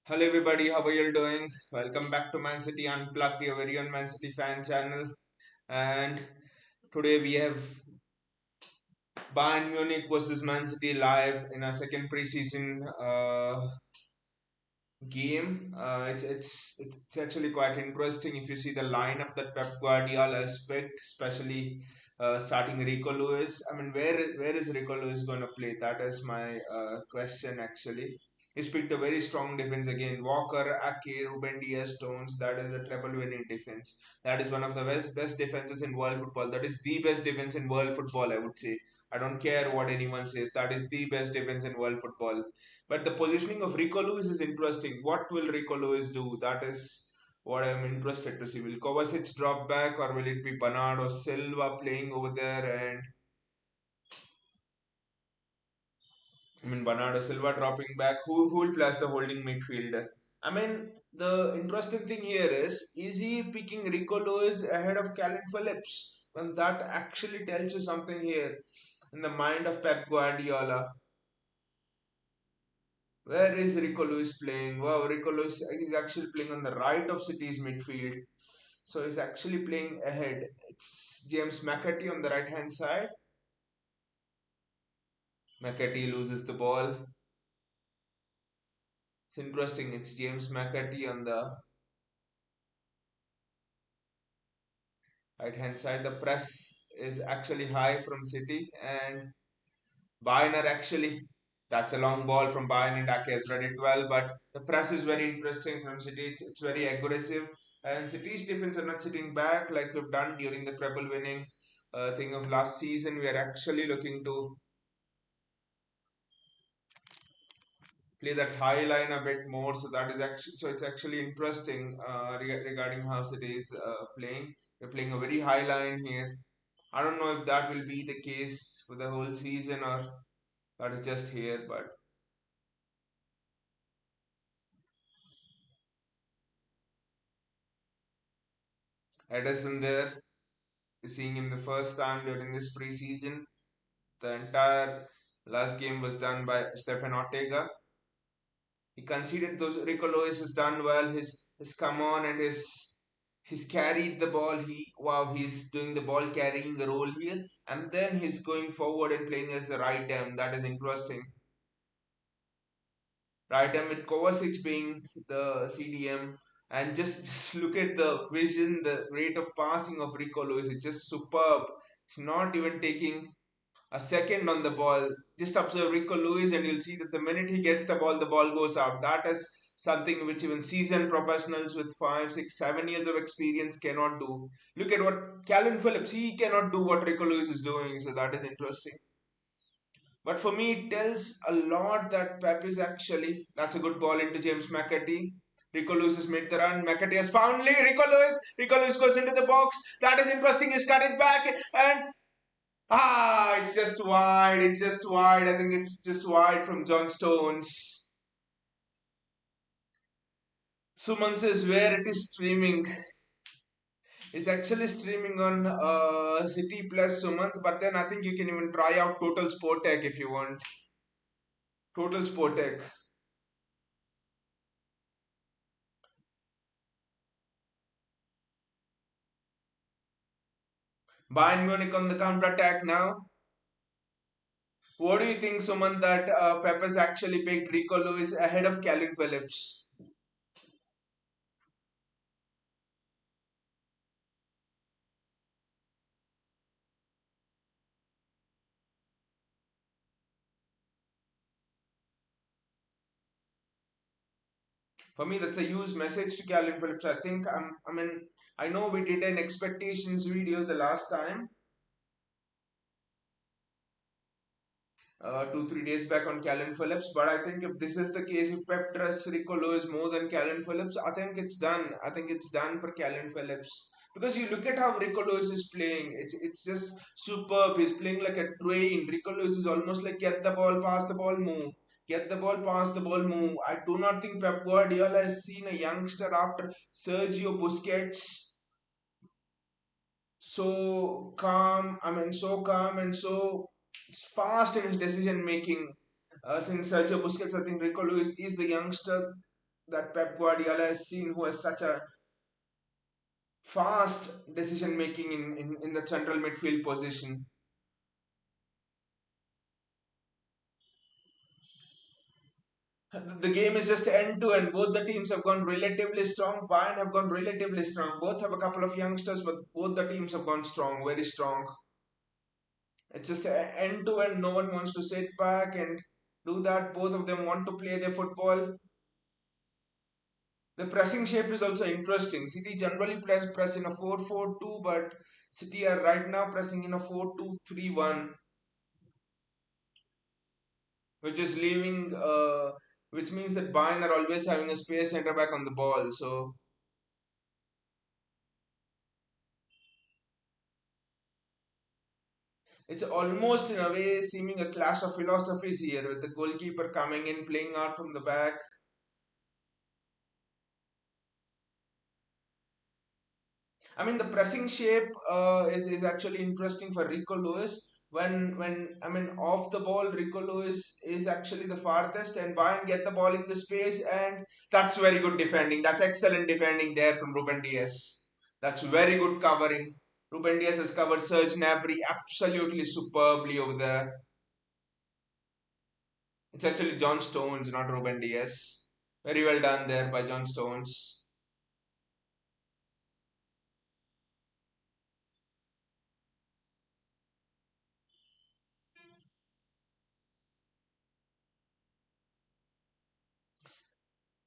Hello everybody, how are you doing? Welcome back to Man City Unplugged, your very own Man City fan channel. And today we have Bayern Munich versus Man City live in our second preseason game. It's actually quite interesting if you see the lineup that Pep Guardiola has picked, especially starting Rico Lewis. I mean, where is Rico Lewis going to play? That is my question actually. He's picked a very strong defense again. Walker, Ake, Ruben Diaz, Stones. That is a treble-winning defense. That is one of the best defenses in world football. That is the best defense in world football, I would say. I don't care what anyone says. That is the best defense in world football. But the positioning of Rico Lewis is interesting. What will Rico Lewis do? That is what I'm interested to see. Will Kovacic drop back or will it be Bernardo Silva playing over there? And I mean, Bernardo Silva dropping back. Who will play as the holding midfielder? I mean, the interesting thing here is he picking Rico Lewis ahead of Calvin Phillips? And that actually tells you something here in the mind of Pep Guardiola. Where is Rico Lewis playing? Wow, Rico Lewis is actually playing on the right of City's midfield. So he's actually playing ahead. It's James McAtee on the right hand side. McAtee loses the ball. It's interesting. It's James McAtee on the right hand side. The press is actually high from City and Bayern are actually. That's a long ball from Bayern and Ake has read it well, but the press is very interesting from City. It's very aggressive, and City's defense are not sitting back like we've done during the treble winning thing of last season. We are actually looking to play that high line a bit more. So that is actually it's actually interesting regarding how City is playing. They're playing a very high line here. I don't know if that will be the case for the whole season or that is just here, but Ederson there. We're seeing him the first time during this preseason. The entire last game was done by Stefan Ortega. He conceded those. Rico Lewis has done well. His come on and he's carried the ball. He's doing the ball carrying the role here, and then he's going forward and playing as the right arm. That is interesting. Right arm with Kovacic being the CDM, and just look at the vision, the rate of passing of Rico Lewis. It's just superb. It's not even taking a second on the ball. Just observe Rico Lewis, and you'll see that the minute he gets the ball goes out. That is something which even seasoned professionals with 5, 6, 7 years of experience cannot do. Look at what Calvin Phillips, he cannot do what Rico Lewis is doing. So that is interesting. But for me, it tells a lot that Pep is actually, that's a good ball into James McAtee. Rico Lewis has made the run. McAtee has found Lee. Rico Lewis. Rico Lewis goes into the box. That is interesting. He's cut it back and it's just wide. It's just wide. I think it's just wide from John Stones. Suman says where it is streaming. It's actually streaming on City Plus Sumant, but then I think you can even try out Total Sport Tech if you want. Total Sport Tech. Bayern Munich on the counter attack now. What do you think, Suman, that Pep has actually picked Rico Lewis ahead of Calvin Phillips? For me, that's a huge message to Calvin Phillips. I mean, I know we did an expectations video the last time, 2, 3 days back on Calvin Phillips. But I think if this is the case, if Pep trusts Rico Lewis more than Calvin Phillips, I think it's done. I think it's done for Calvin Phillips. Because you look at how Rico Lewis is playing, it's just superb. He's playing like a train. Rico Lewis is almost like get the ball, pass the ball, move. Get the ball, pass the ball, move. I do not think Pep Guardiola has seen a youngster after Sergio Busquets so calm and so fast in his decision making. Since Sergio Busquets, I think Rico Lewis is the youngster. that Pep Guardiola has seen, who has such a fast decision making in the central midfield position. The game is just end to end. Both the teams have gone relatively strong. Bayern have gone relatively strong. Both have a couple of youngsters, but both the teams have gone strong, very strong. It's just end to end. No one wants to sit back and do that. Both of them want to play their football. The pressing shape is also interesting. City generally press in a 4-4-2, but City are right now pressing in a 4-2-3-1, which is leaving, which means that Bayern are always having a space centre back on the ball. So it's almost in a way seeming a clash of philosophies here, with the goalkeeper coming in, playing out from the back. I mean, the pressing shape is actually interesting for Rico Lewis. When I mean off the ball, Rico Lewis is actually the farthest, and Bayern get the ball in the space, and that's very good defending. That's excellent defending there from Ruben Diaz. That's very good covering. Ruben Diaz has covered Serge Gnabry absolutely superbly over there. It's actually John Stones, not Ruben Diaz. Very well done there by John Stones.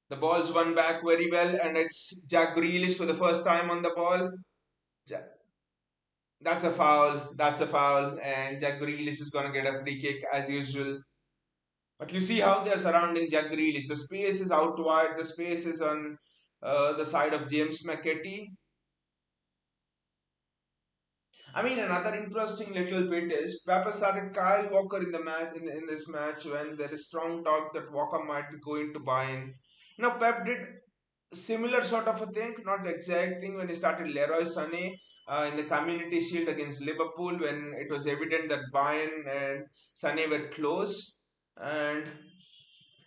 The ball's won back very well, and it's Jack Grealish for the first time on the ball. That's a foul. That's a foul, and Jack Grealish is gonna get a free kick as usual. But you see how they're surrounding Jack Grealish. The space is out wide. The space is on the side of James McKetty. I mean, another interesting little bit is Pepper started Kyle Walker in the match in this match when there is strong talk that Walker might be going to Bayern. Now Pep did similar sort of a thing, not the exact thing, when he started Leroy Sané in the Community Shield against Liverpool, when it was evident that Bayern and Sané were close, and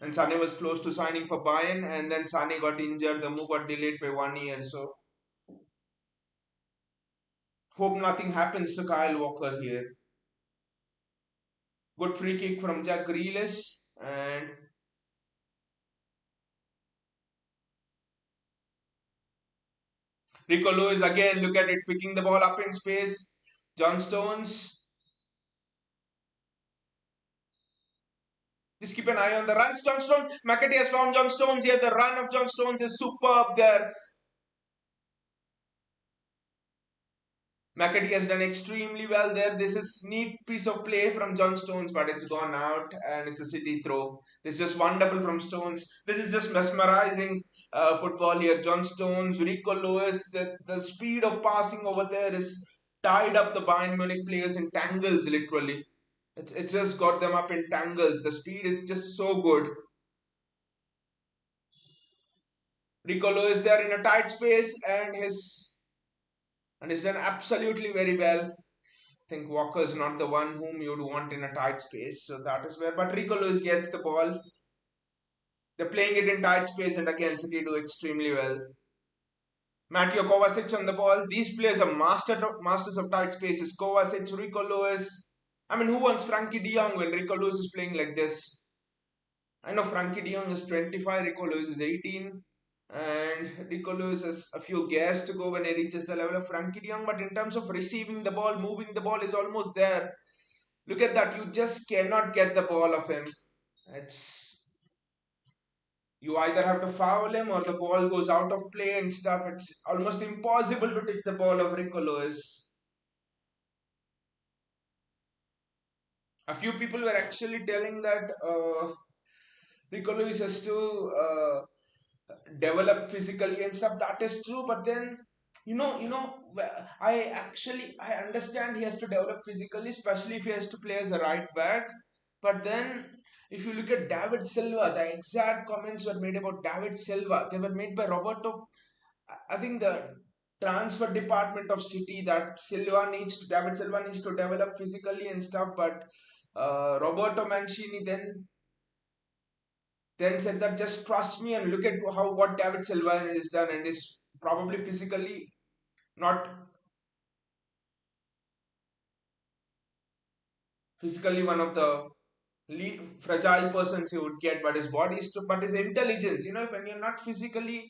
Sané was close to signing for Bayern, and then Sané got injured. The move got delayed by 1 year. So hope nothing happens to Kyle Walker here. Good free kick from Jack Grealish, and Rico Lewis again. Look at it, picking the ball up in space. John Stones. Just keep an eye on the runs. John Stones. McAtee has found John Stones here. The run of John Stones is superb there. McAtee has done extremely well there. This is neat piece of play from John Stones, but it's gone out and it's a City throw. This is just wonderful from Stones. This is just mesmerizing football here. John Stones, Rico Lewis, the speed of passing over there is tied up the Bayern Munich players in tangles, literally. It's just got them up in tangles. The speed is just so good. Rico is there in a tight space, and he's done absolutely very well. I think Walker is not the one whom you'd want in a tight space, so that is where. But Rico Lewis gets the ball. They're playing it in tight space, and again City do extremely well. Mateo Kovacic on the ball. These players are masters of tight spaces. Kovacic, Rico Lewis. I mean, who wants Frankie De Jong when Rico Lewis is playing like this? I know Frankie De Jong is 25, Rico Lewis is 18, and Rico Lewis has a few gears to go when he reaches the level of Frankie De Jong. But in terms of receiving the ball, moving the ball is almost there. Look at that! You just cannot get the ball of him. It's You either have to foul him or the ball goes out of play and stuff. It's almost impossible to take the ball of Rico Lewis. A few people were actually telling that Rico Lewis has to develop physically and stuff. That is true, but then I understand he has to develop physically, especially if he has to play as a right back. But then if you look at David Silva, the exact comments were made about David Silva. They were made by Roberto. I think the transfer department of City, that David Silva needs to develop physically and stuff. But Roberto Mancini then then said that just trust me and look at how what David Silva has done and is probably not physically one of the fragile persons he would get, but his body is but his intelligence. When you're not physically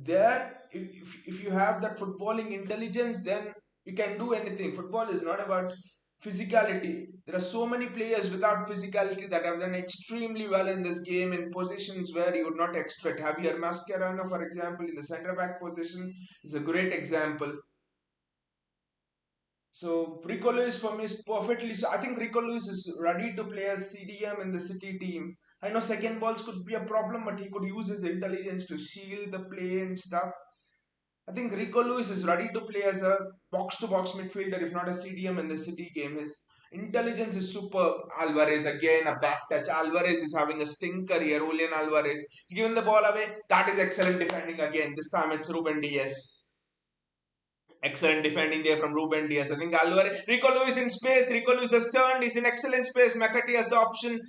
there, if you have that footballing intelligence, then you can do anything. Football is not about physicality. There are so many players without physicality that have done extremely well in this game in positions where you would not expect. Javier Mascherano, for example, in the centre back position is a great example. So Rico Lewis for me is perfectly. So I think Rico Lewis is ready to play as CDM in the City team. I know second balls could be a problem, but he could use his intelligence to shield the play and stuff. I think Rico Lewis is ready to play as a box-to-box midfielder, if not a CDM in the City game. His intelligence is superb. Alvarez again a back touch. Alvarez is having a stinker here. Julian Alvarez. He's given the ball away. That is excellent defending again. This time it's Ruben Diaz. Excellent defending there from Ruben Diaz. I think Alvarez, Rico Lewis in space. Rico Lewis has turned. He's in excellent space. McAtee has the option.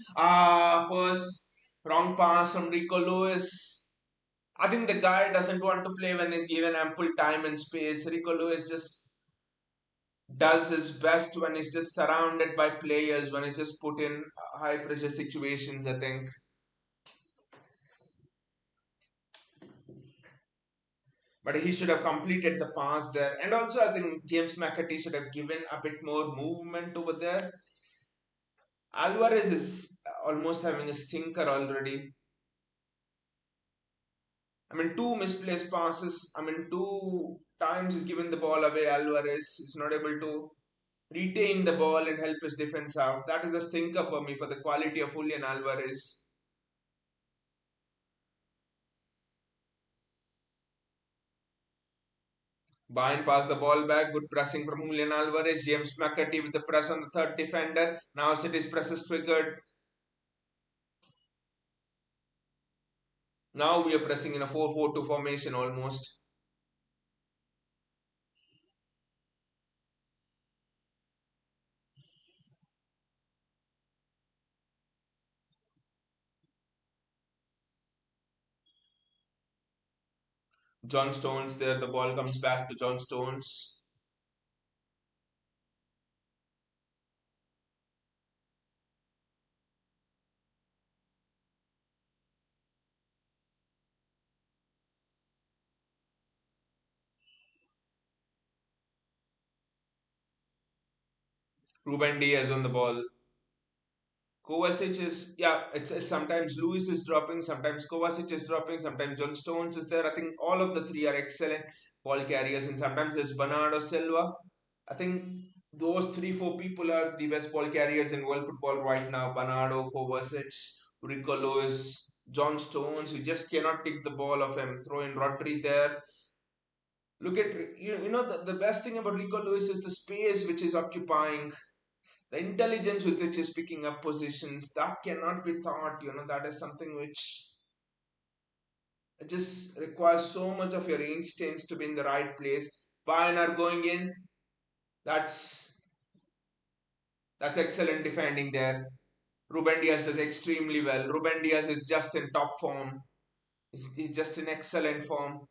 First wrong pass from Rico Lewis. I think the guy doesn't want to play when he's given ample time and space. Rico Lewis just does his best when he's just surrounded by players, when he's just put in high pressure situations, I think. But he should have completed the pass there. And also, I think James McAtee should have given a bit more movement over there. Alvarez is almost having a stinker already. I mean, two misplaced passes. I mean, two times he's given the ball away. Alvarez is not able to retain the ball and help his defense out. That is a stinker for me for the quality of Julian Alvarez. Bayern passed the ball back. Good pressing from Julian Alvarez. James McAtee with the press on the third defender. Now City's press is triggered. Now we are pressing in a 4-4-2 formation almost. John Stones there. The ball comes back to John Stones. Ruben Diaz on the ball. Kovacic is, yeah, it's sometimes Lewis is dropping, sometimes Kovacic is dropping, sometimes John Stones is there. I think all of the three are excellent ball carriers, and sometimes there's Bernardo Silva. I think those three, four people are the best ball carriers in world football right now. Bernardo, Kovacic, Rico Lewis, John Stones. You just cannot take the ball off him. Throw in Rodri there. Look at the best thing about Rico Lewis is the space which is occupying, the intelligence with which is picking up positions. That cannot be taught. That is something which it just requires so much of your instincts to be in the right place. Bayern are going in. That's that's excellent defending there. Ruben Diaz does extremely well. Ruben Diaz is just in top form. He's just in excellent form.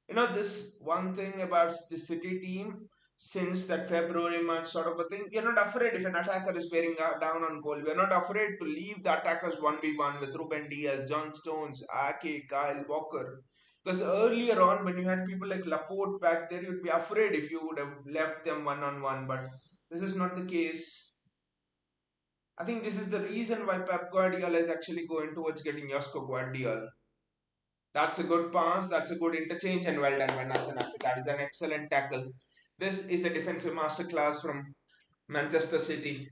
This one thing about the City team since that February March sort of a thing, we're not afraid if an attacker is bearing down on goal. We're not afraid to leave the attackers 1v1 with Ruben Diaz, John Stones, Ake, Kyle Walker. Because earlier on, when you had people like Laporte back there, you'd be afraid if you would have left them one on one. But this is not the case. I think this is the reason why Pep Guardiola is actually going towards getting Oscar Guardiola. That's a good pass. That's a good interchange, and well done by Nathan Ake. That is an excellent tackle. This is a defensive masterclass from Manchester City.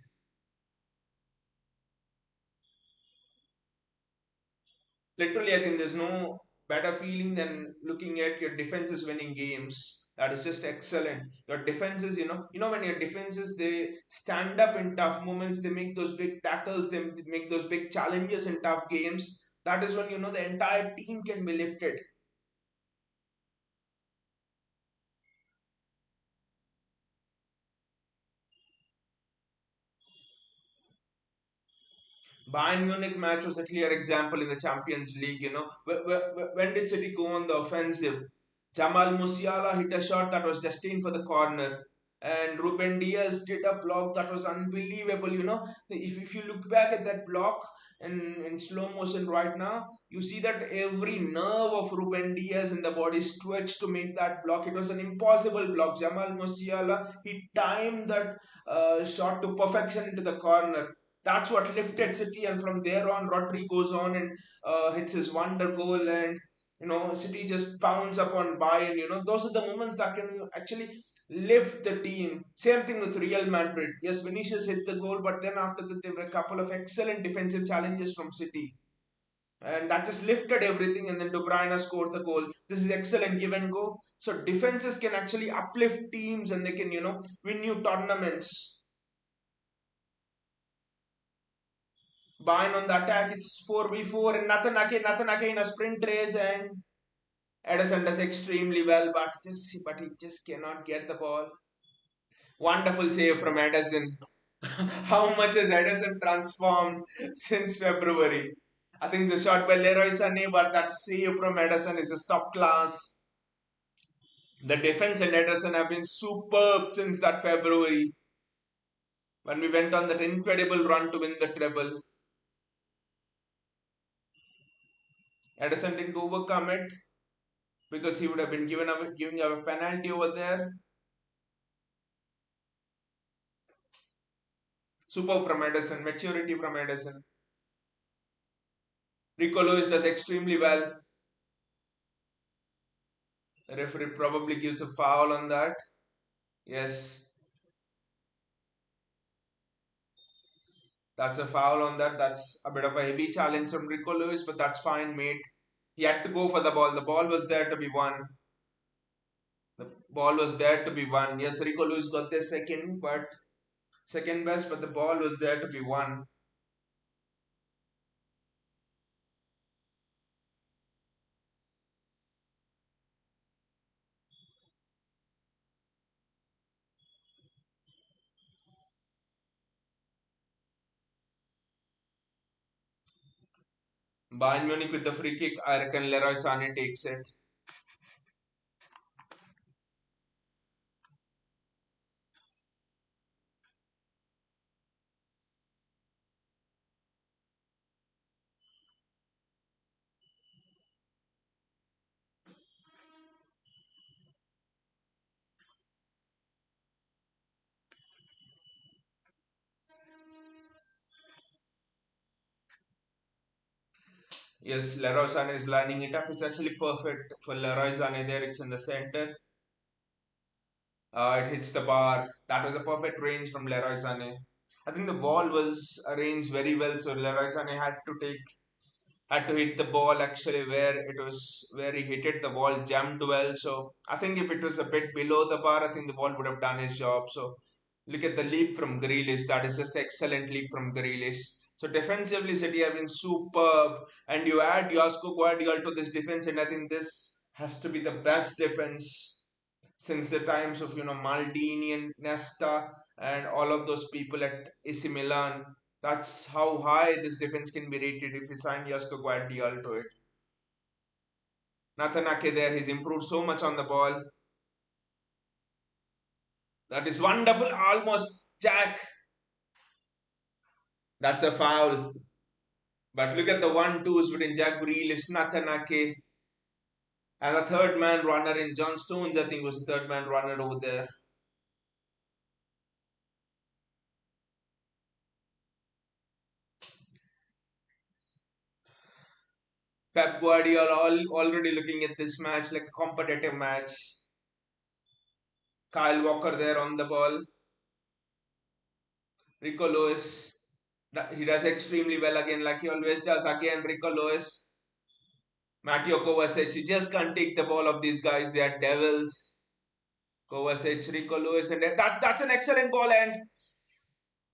Literally, I think there's no better feeling than looking at your defenses winning games. That is just excellent. Your defenses, when your defenses they stand up in tough moments, they make those big tackles, they make those big challenges in tough games. That is when the entire team can be lifted. Bayern Munich match was a clear example in the Champions League. When did City go on the offensive? Jamal Musiala hit a shot that was destined for the corner, and Ruben Diaz did a block that was unbelievable. If you look back at that block in slow motion right now, you see that every nerve of Ruben Diaz in the body stretched to make that block. It was an impossible block. Jamal Musiala, he timed that shot to perfection into the corner. That's what lifted City, and from there on, Rodri goes on and hits his wonder goal, and City just pounds upon Bayern. Those are the moments that can actually lift the team. Same thing with Real Madrid. Yes, Vinicius hit the goal, but then after that, there were a couple of excellent defensive challenges from City, and that just lifted everything. And then De Bruyne scored the goal. This is excellent give and go. So defenses can actually uplift teams, and they can win you tournaments. Bayern on the attack, it's 4v4, and Natanake in a sprint race, and Edison does extremely well, but he just cannot get the ball. Wonderful save from Edison. How much has Edison transformed since February? I think the shot by Leroy Sané, but that save from Edison is a top class. The defense and Edison have been superb since that February when we went on that incredible run to win the treble. Edison didn't overcome it because he would have been giving a penalty over there. Superb from Edison, maturity from Edison. Rico Lewis does extremely well. The referee probably gives a foul on that. Yes, that's a foul on that. That's a bit of a heavy challenge from Rico Lewis, but that's fine, mate. He had to go for the ball. The ball was there to be won. The ball was there to be won. Yes, Rico Lewis got the second best, but the ball was there to be won. Bayern Munich with the free kick. I reckon Leroy Sané takes it. Yes, Leroy Sané is lining it up. It's actually perfect for Leroy Sané there. It's in the center. It hits the bar. That was a perfect range from Leroy Sané. I think the ball was arranged very well, so Leroy Sané had to hit the ball actually where he hit it. The ball jammed well. So I think if it was a bit below the bar, I think the ball would have done his job. So look at the leap from Grealish. That is just excellent leap from Grealish. So defensively, City have been superb, and you add Josko Guardiola to this defense, and I think this has to be the best defense since the times of Maldini and Nesta and all of those people at AC Milan. That's how high this defense can be rated if you sign Josko Guardiola to it. Nathan Ake there, he's improved so much on the ball. That is wonderful, almost Jack. That's a foul. But look at the 1-2s between Jack Grealish, Nathan Ake, and the third man runner in John Stones, I think was the third man runner over there. Pep Guardiola already looking at this match like a competitive match. Kyle Walker there on the ball. Rico Lewis, he does extremely well again, like he always does. Again, Rico Lewis, Mateo Kovacic, you just can't take the ball of these guys. They are devils. Kovacic, Rico Lewis, and that's an excellent ball. And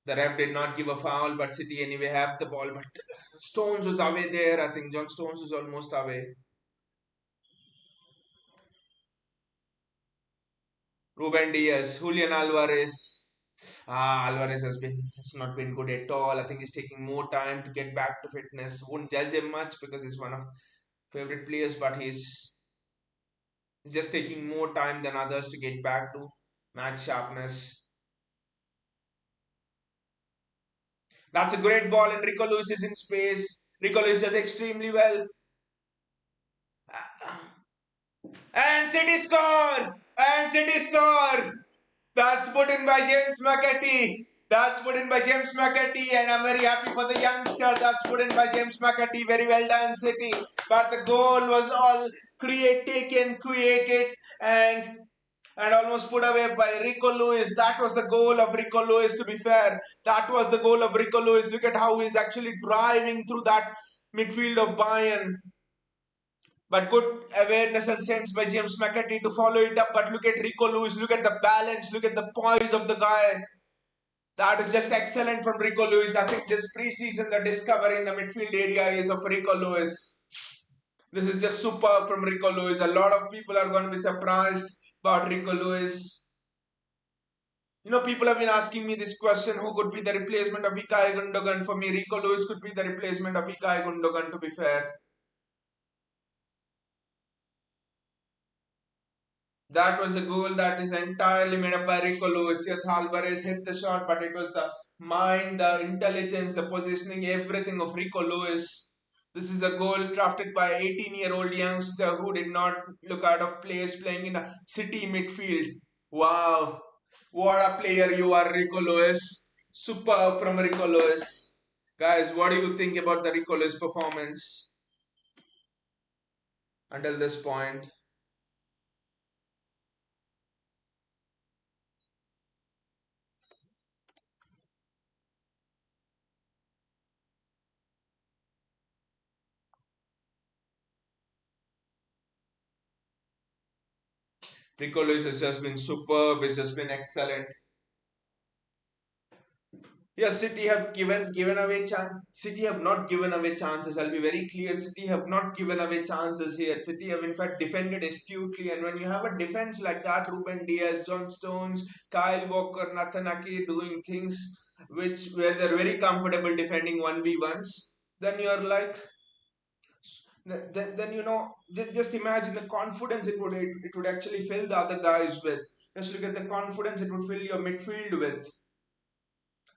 the ref did not give a foul, but City anyway have the ball. But Stones was away there. I think John Stones was almost away. Ruben Diaz, Julian Alvarez. Alvarez has not been good at all. I think he's taking more time to get back to fitness. Won't judge him much because he's one of favorite players, but he's just taking more time than others to get back to match sharpness. That's a great ball, and Rico Lewis is in space. Rico Lewis does extremely well. And City score! And City score! That's put in by James McAtee. That's put in by James McAtee, and I'm very happy for the youngster. That's put in by James McAtee. Very well done, City. But the goal was all created, and almost put away by Rico Lewis. That was the goal of Rico Lewis, to be fair. That was the goal of Rico Lewis. Look at how he's actually driving through that midfield of Bayern. But good awareness and sense by James McAtee to follow it up. But look at Rico Lewis. Look at the balance. Look at the poise of the guy. That is just excellent from Rico Lewis. I think this preseason, the discovery in the midfield area is of Rico Lewis. This is just super from Rico Lewis. A lot of people are going to be surprised about Rico Lewis. People have been asking me this question, who could be the replacement of Ilkay Gundogan? For me, Rico Lewis could be the replacement of Ilkay Gundogan, to be fair. That was a goal that is entirely made up by Rico Lewis. Yes, Alvarez hit the shot, but it was the mind, the intelligence, the positioning, everything of Rico Lewis. This is a goal crafted by 18-year-old youngster who did not look out of place playing in a City midfield. Wow, what a player you are, Rico Lewis. Superb from Rico Lewis. Guys, what do you think about the Rico Lewis performance until this point? Rico Lewis has just been superb, it's just been excellent. Yes, City have given away chance. City have not given away chances. I'll be very clear. City have not given away chances here. City have in fact defended astutely. And when you have a defense like that, Ruben Diaz, John Stones, Kyle Walker, Nathan Ake doing things where they're very comfortable defending 1v1s, then you're like, then just imagine the confidence it would actually fill the other guys with. Just look at the confidence it would fill your midfield with.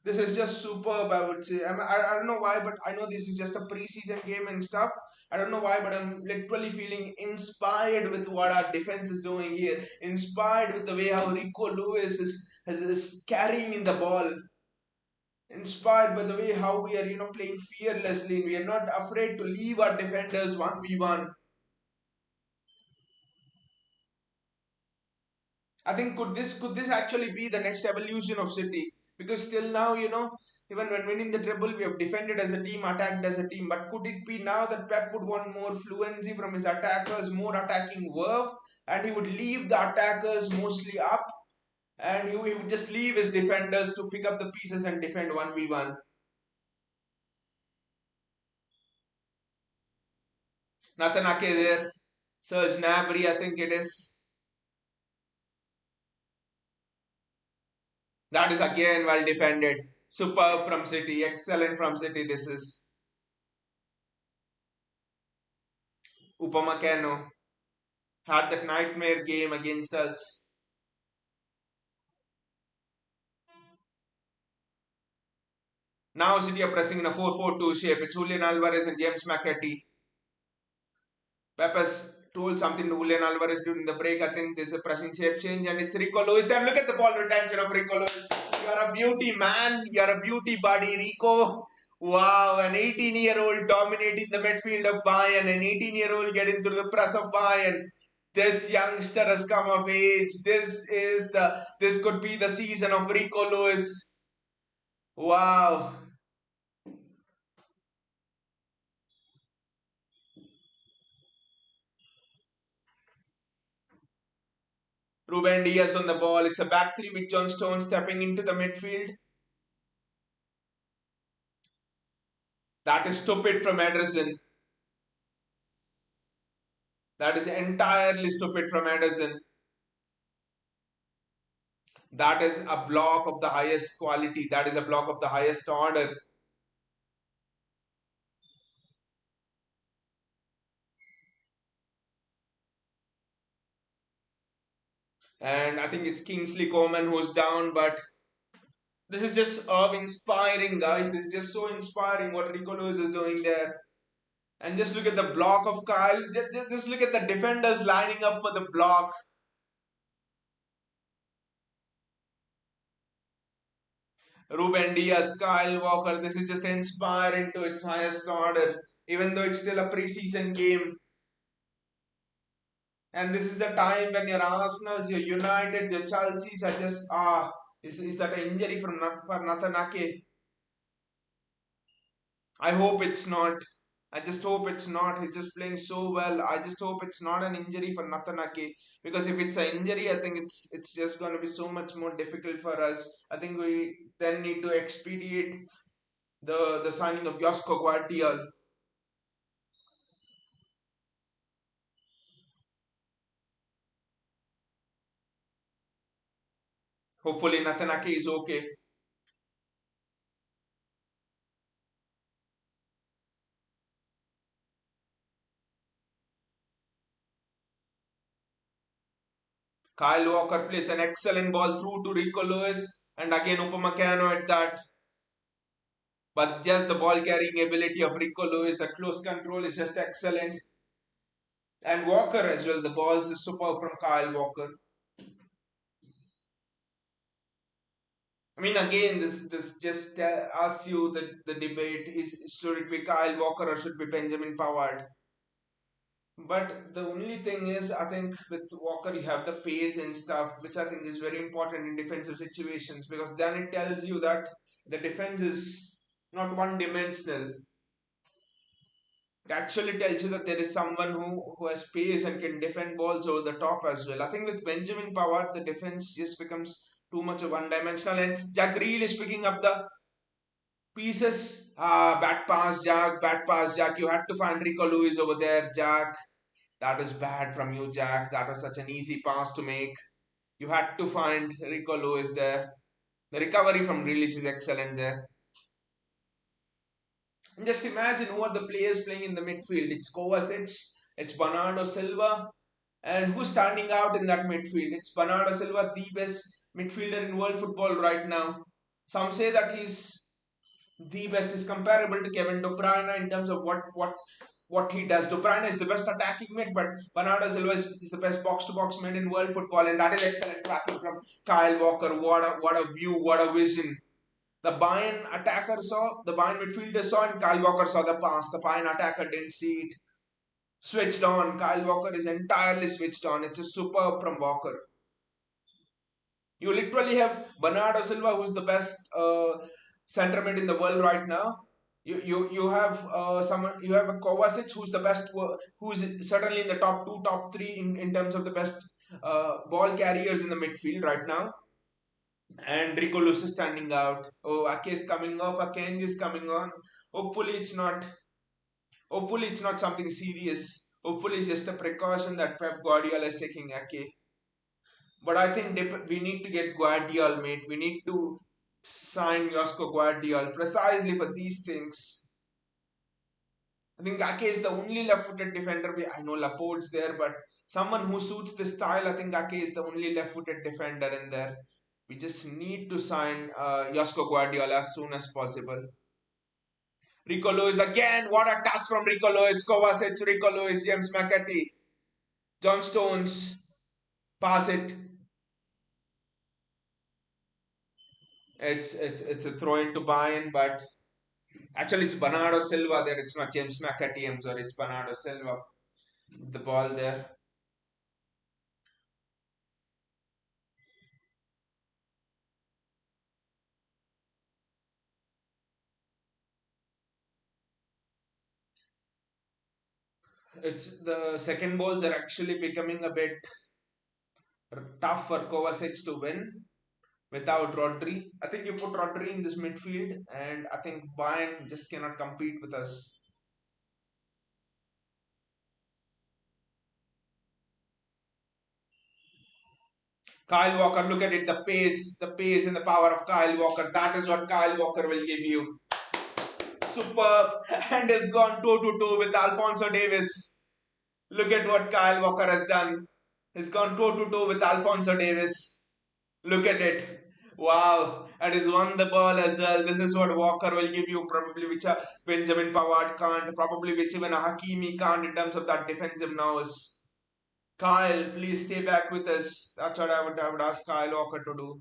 This is just superb, I would say. I don't know why, but I know this is just a preseason game and stuff. I don't know why, but I'm literally feeling inspired with what our defense is doing here. Inspired with the way how Rico Lewis is carrying in the ball. Inspired by the way how we are, playing fearlessly. We are not afraid to leave our defenders 1v1. I think could this actually be the next evolution of City? Because till now, even when winning the treble, we have defended as a team, attacked as a team. But could it be now that Pep would want more fluency from his attackers, more attacking verve, and he would leave the attackers mostly up, and he would just leave his defenders to pick up the pieces and defend 1v1. Nathan Ake there, Serge Gnabry, I think it is. That is again well defended. Superb from City, excellent from City. This is Upamecano had that nightmare game against us. Now City are pressing in a 4-4-2 shape. It's Julian Alvarez and James McAtee. Pep has told something to Julian Alvarez during the break. I think there's a pressing shape change and it's Rico Lewis. Then look at the ball retention of Rico Lewis. You're a beauty, man. You're a beauty, buddy, Rico. Wow, an 18-year-old dominating the midfield of Bayern, an 18-year-old getting through the press of Bayern. This youngster has come of age. This could be the season of Rico Lewis. Wow. Ruben Diaz on the ball. It's a back three with John Stones stepping into the midfield. That is stupid from Ederson. That is entirely stupid from Ederson. That is a block of the highest quality. That is a block of the highest order. And I think it's Kingsley Coman who's down, but this is just inspiring, guys. This is just so inspiring what Rico Lewis is doing there. And just look at the block of Kyle. Just look at the defenders lining up for the block. Ruben Diaz, Kyle Walker. This is just inspiring to its highest order. Even though it's still a preseason game. And this is the time when your Arsenals, your United, your Chelsea's are just, is that an injury for Nathan Ake? I hope it's not. I just hope it's not. He's just playing so well. I just hope it's not an injury for Natanake, because if it's an injury, I think it's just going to be so much more difficult for us. I think we then need to expedite the signing of Josko Guardiol. Hopefully Natanake is okay. Kyle Walker plays an excellent ball through to Rico Lewis, and again Upamecano at that. But just the ball carrying ability of Rico Lewis, the close control is just excellent. And Walker as well, the balls is superb from Kyle Walker. I mean, again, this just asks you the debate is, should it be Kyle Walker or should it be Benjamin Pavard? But the only thing is, I think with Walker you have the pace and stuff, which I think is very important in defensive situations, because then it tells you that the defense is not one dimensional. It actually tells you that there is someone who has pace and can defend balls over the top as well. I think with Benjamin Pavard, the defense just becomes too much of one dimensional, and Jack Reel is picking up the pieces. Bad pass, Jack. Bad pass, Jack. You had to find Rico Lewis over there, Jack. That was bad from you, Jack. That was such an easy pass to make. You had to find Rico Lewis there. The recovery from Grealish is excellent there. And just imagine who are the players playing in the midfield. It's Kovacic, it's Bernardo Silva, and who's standing out in that midfield? It's Bernardo Silva, the best midfielder in world football right now. Some say that he's the best, is comparable to Kevin De Bruyne in terms of what he does. De Bruyne is the best attacking mid, but Bernardo Silva is the best box to box mid in world football, and that is excellent tracking from Kyle Walker. What a view, what a vision. The Bayern attacker saw, the Bayern midfielder saw, and Kyle Walker saw the pass. The Bayern attacker didn't see it. Switched on. Kyle Walker is entirely switched on. It's a superb from Walker. You literally have Bernardo Silva, who's the best centre mid in the world right now. You have someone, you have a Kovacic, who's the best, who's certainly in the top two, top three in terms of the best ball carriers in the midfield right now. And Rico Lewis is standing out. Oh, Ake is coming off. Akanji is coming on. Hopefully it's not. Hopefully it's not something serious. Hopefully it's just a precaution that Pep Guardiola is taking Ake. But I think we need to get Guardiola, mate. We need to sign Josko Guardiola precisely for these things. I think Ake is the only left-footed defender. I know Laporte's there, but someone who suits this style, I think Ake is the only left-footed defender in there. We just need to sign Josko Guardiola as soon as possible. Rico Lewis again. What a touch from Rico Lewis. Kovacic, Rico Lewis, James McAtee, John Stones. Pass it. It's a throw into Bayern, but actually it's Bernardo Silva there. It's not James McAtee. I'm sorry. It's Bernardo Silva. The ball there. It's the second balls are actually becoming a bit tough for Kovacic to win without Rodri. I think you put Rodri in this midfield, and I think Bayern just cannot compete with us. Kyle Walker, look at it, the pace and the power of Kyle Walker. That is what Kyle Walker will give you. Superb, and has gone toe to toe with Alfonso Davis. Look at what Kyle Walker has done. He's gone toe to toe with Alfonso Davis. Look at it. Wow. And he's won the ball as well. This is what Walker will give you, probably which a Benjamin Pavard can't, probably which even a Hakimi can't in terms of that defensive nous. Kyle, please stay back with us. That's what I would ask Kyle Walker to do.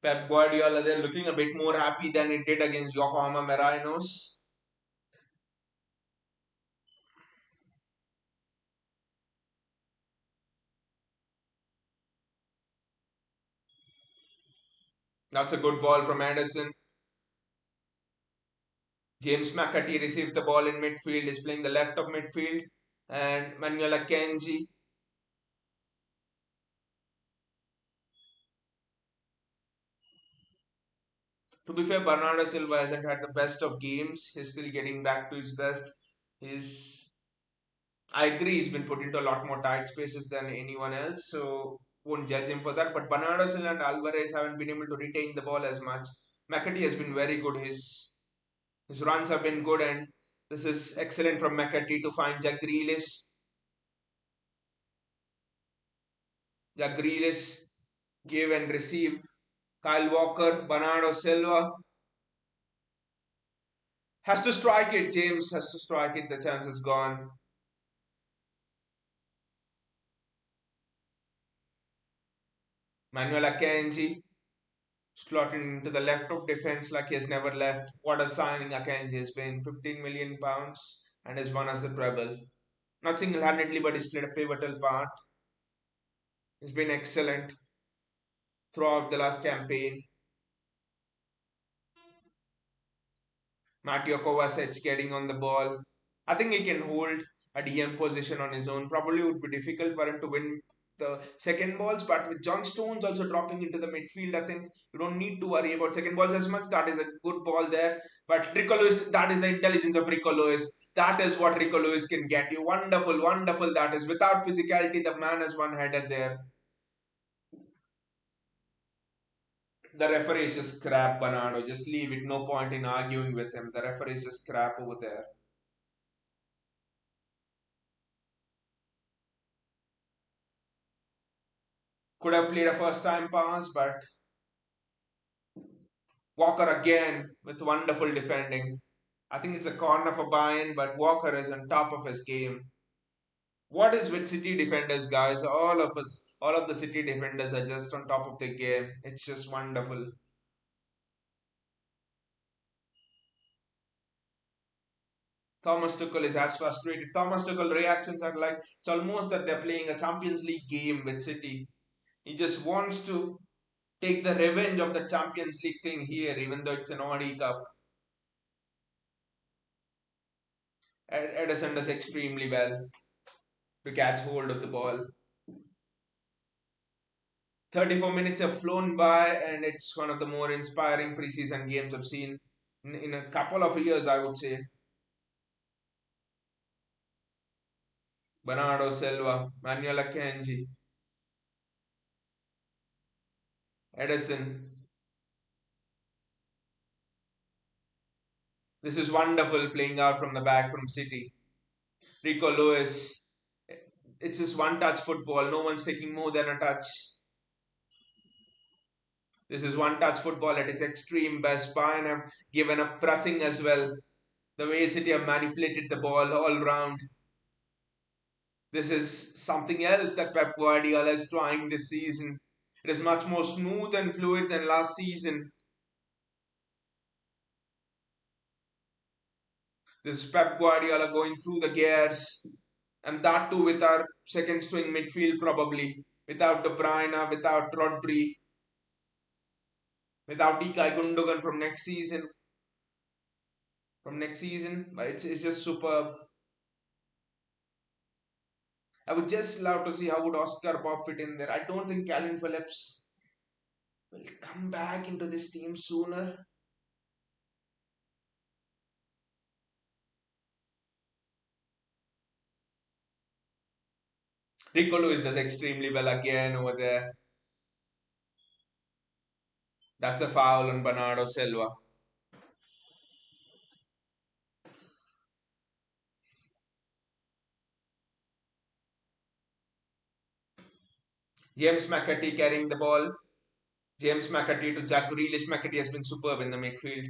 Pep Guardiola, they're looking a bit more happy than it did against Yokohama Marinos. That's a good ball from Anderson. James McAtee receives the ball in midfield, is playing the left of midfield, and Manuel Akanji. To be fair, Bernardo Silva hasn't had the best of games. He's still getting back to his best. He's, I agree, he's been put into a lot more tight spaces than anyone else, so won't judge him for that. But Bernardo Silva and Alvarez haven't been able to retain the ball as much. McAtee has been very good. His runs have been good, and this is excellent from McAtee to find Jack Grealish. Jack Grealish give and receive. Kyle Walker, Bernardo Silva has to strike it. James has to strike it. The chance is gone. Manuel Akanji slotting into the left of defense like he has never left. What a signing Akanji has been. 15 million pounds and has won us the treble. Not single handedly, but he's played a pivotal part. He's been excellent throughout the last campaign. Mateo Kovacic getting on the ball. I think he can hold a DM position on his own. Probably would be difficult for him to win the second balls, but with John Stones also dropping into the midfield, I think you don't need to worry about second balls as much. That is a good ball there. But Rico Lewis, that is the intelligence of Rico Lewis. That is what Rico Lewis can get you. Wonderful, wonderful that is. Without physicality, the man has one header there. The referee is just crap, Bernardo. Just leave it. No point in arguing with him. The referee is just crap over there. Could have played a first time pass, but Walker again with wonderful defending. I think it's a corner for Bayern, but Walker is on top of his game. What is with City defenders, guys? All of us, all of the City defenders are just on top of the game. It's just wonderful. Thomas Tuchel is as frustrated. Thomas Tuchel reactions are like it's almost that they're playing a Champions League game with City. He just wants to take the revenge of the Champions League thing here, even though it's an Audi Cup. Edison does extremely well to catch hold of the ball. 34 minutes have flown by, and it's one of the more inspiring preseason games I've seen in a couple of years, I would say. Bernardo Silva, Manuel Akanji, Edison. This is wonderful playing out from the back from City. Rico Lewis. It's just one touch football. No one's taking more than a touch. This is one touch football at its extreme best. Bayern have given up pressing as well. The way City have manipulated the ball all round. This is something else that Pep Guardiola is trying this season. It is much more smooth and fluid than last season. This is Pep Guardiola going through the gears, and that too with our second string midfield probably. Without De Bruyne, without Rodri, without Ilkay Gundogan from next season. But it's just superb. I would just love to see how would Oscar Bobb fit in there. I don't think Calvin Phillips will come back into this team sooner. Rico Lewis does extremely well again over there. That's a foul on Bernardo Silva. James McAtee carrying the ball. James McAtee to Jack Grealish. McAtee has been superb in the midfield.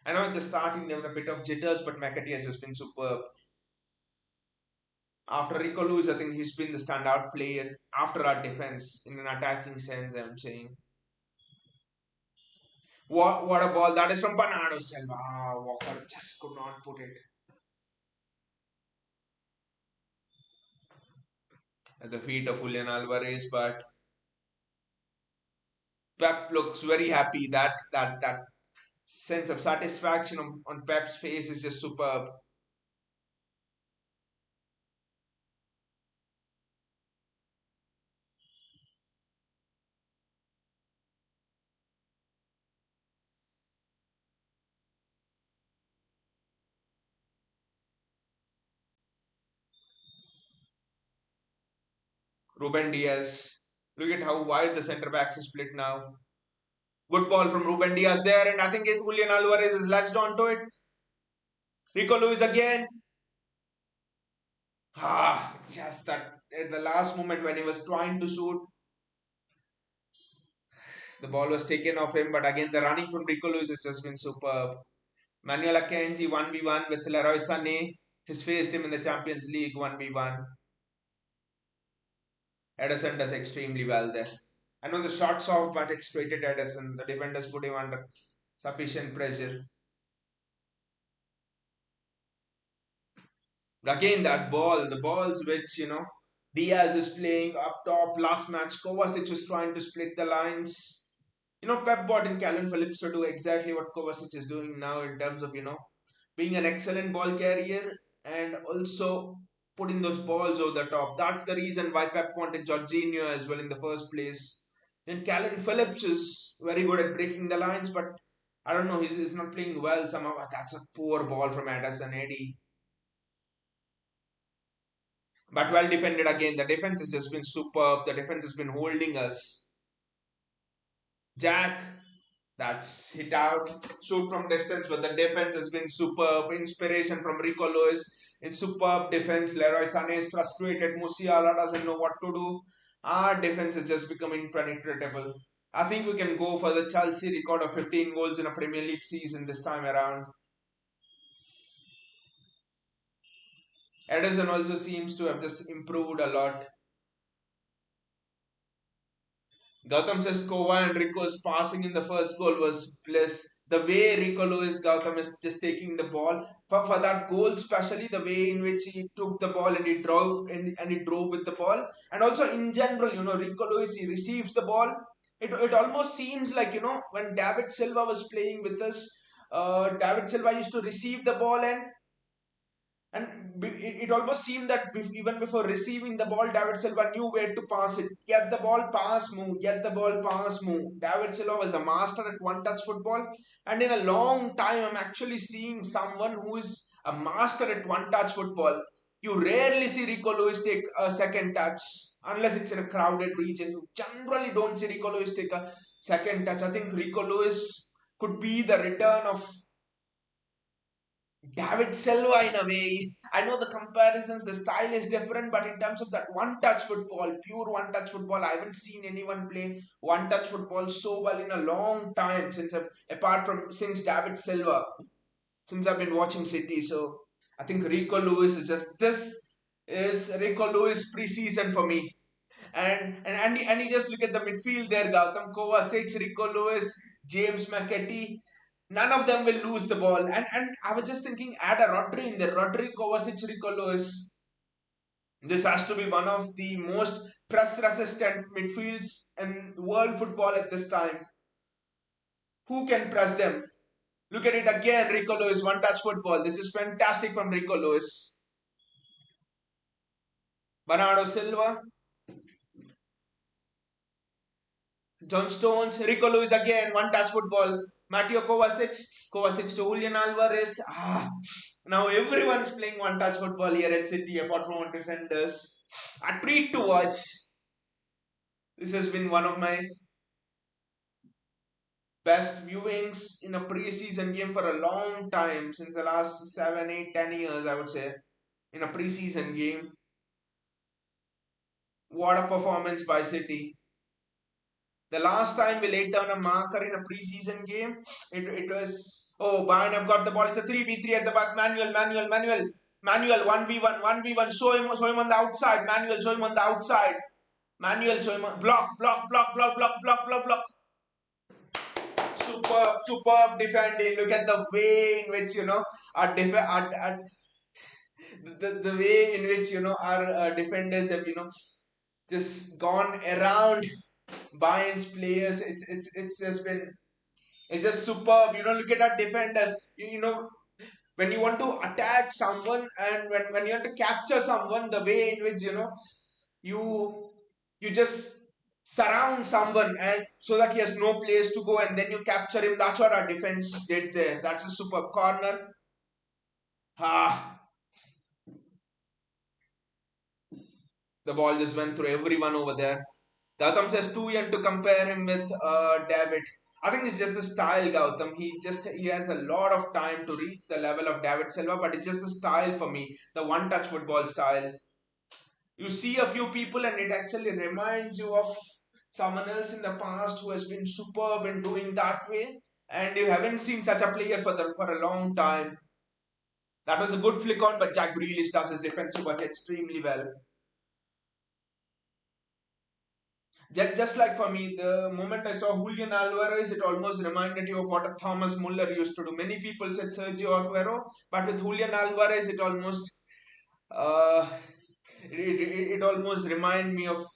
I know at the starting there were a bit of jitters, but McAtee has just been superb. After Rico Lewis, I think he's been the standout player after our defense in an attacking sense. I'm saying. What a ball that is from Bernardo Silva. Ah, Walker just could not put it at the feet of Julian Alvarez, but Pep looks very happy. That sense of satisfaction on Pep's face is just superb. Ruben Diaz. Look at how wide the centre backs is split now. Good ball from Ruben Diaz there, and I think Julian Alvarez is latched onto it. Rico Lewis again. Just that at the last moment when he was trying to shoot, the ball was taken off him. But again, the running from Rico Lewis has just been superb. Manuel Akanji 1v1 with Leroy Sané. He's faced him in the Champions League 1v1. Ederson does extremely well there. I know the shots off, but exploited Ederson. The defenders put him under sufficient pressure. Again, that ball, the balls which, Diaz is playing up top. Last match, Kovacic was trying to split the lines. Pep bought in Calvin Phillips to do exactly what Kovacic is doing now in terms of, being an excellent ball carrier and also putting those balls over the top. That's the reason why Pep wanted Jorginho as well in the first place. And Calvin Phillips is very good at breaking the lines, but I don't know, he's not playing well somehow. That's a poor ball from Addison Eddy. But well defended again. The defense has just been superb. The defense has been holding us. Jack, that's hit out. Shoot from distance, but the defense has been superb. Inspiration from Rico Lewis in superb defense. Leroy Sané is frustrated. Musiala doesn't know what to do. Our defense has just become impenetrable. I think we can go for the Chelsea record of 15 goals in a Premier League season this time around. Edison also seems to have just improved a lot. Gautam says Kova and Rico's passing in the first goal was bliss. The way Rico Lewis Gautam is just taking the ball for that goal, especially the way in which he took the ball and he drove and he drove with the ball, and also in general, Rico Lewis he receives the ball. It almost seems like when David Silva was playing with us, David Silva used to receive the ball and it almost seemed that even before receiving the ball, David Silva knew where to pass it. Get the ball, pass, move. Get the ball, pass, move. David Silva was a master at one-touch football. And in a long time, I'm actually seeing someone who is a master at one-touch football. You rarely see Rico Lewis take a second touch unless it's in a crowded region. You generally don't see Rico Lewis take a second touch. I think Rico Lewis could be the return of David Silva in a way. I know the comparisons, the style is different, but in terms of that one touch football, pure one touch football, I haven't seen anyone play one touch football so well in a long time apart from since David Silva, since I've been watching City. So I think Rico Lewis is just this is Rico Lewis preseason for me. And you just look at the midfield there, Gautam Kovacic, Rico Lewis, James McAtee. None of them will lose the ball. And I was just thinking, add a Rodri in there. Rodri, Kovacic, Rico Lewis. This has to be one of the most press resistant midfields in world football at this time. Who can press them? Look at it again, Rico Lewis, one touch football. This is fantastic from Rico Lewis. Bernardo Silva, John Stones, Rico Lewis again, one touch football. Mateo Kovacic, Kovacic to Julian Alvarez. Now everyone is playing one touch football here at City apart from our defenders. A treat to watch. This has been one of my best viewings in a preseason game for a long time, since the last 7, 8, 10 years, I would say. In a preseason game, what a performance by City. The last time we laid down a marker in a preseason game, it was, oh, Bayern have got the ball. It's a 3v3 at the back. Manuel, 1v1, 1v1. Show him on the outside. Manuel, show him on the outside. Manuel, show him on, block. Superb defending. Look at the way in which, the way in which, our defenders have, just gone around Bayern's players. It's just been, it's just superb. Look at our defenders. When you want to attack someone and when you want to capture someone, the way in which, you you just surround someone and so that he has no place to go and then you capture him. That's what our defense did there. That's a superb corner. Ah, the ball just went through everyone over there. Gautam says too young to compare him with David. I think it's just the style, Gautam. He has a lot of time to reach the level of David Silva, but it's just the style for me, the one-touch football style. You see a few people, and it actually reminds you of someone else in the past who has been superb in doing that way, and you haven't seen such a player for a long time. That was a good flick on, but Jack Grealish does his defensive work extremely well. Just like for me, the moment I saw Julian Alvarez, it almost reminded you of what a Thomas Muller used to do. Many people said Sergio Aguero, but with Julian Alvarez, uh, it almost remind me of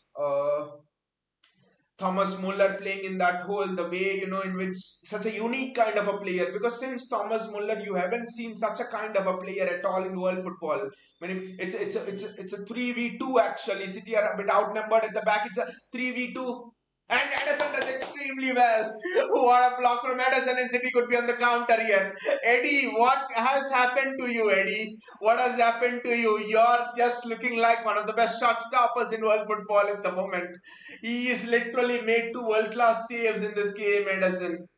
Thomas Muller playing in that hole, the way, in which such a unique kind of a player. Because since Thomas Muller, you haven't seen such a kind of a player at all in world football. When it's a 3v2 actually. City are a bit outnumbered at the back. It's a 3v2. And Edison does extremely well. What a block from Edison, and City could be on the counter here. Eddie, what has happened to you, Eddie? What has happened to you? You're just looking like one of the best shot stoppers in world football at the moment. He is literally made two world class saves in this game, Edison.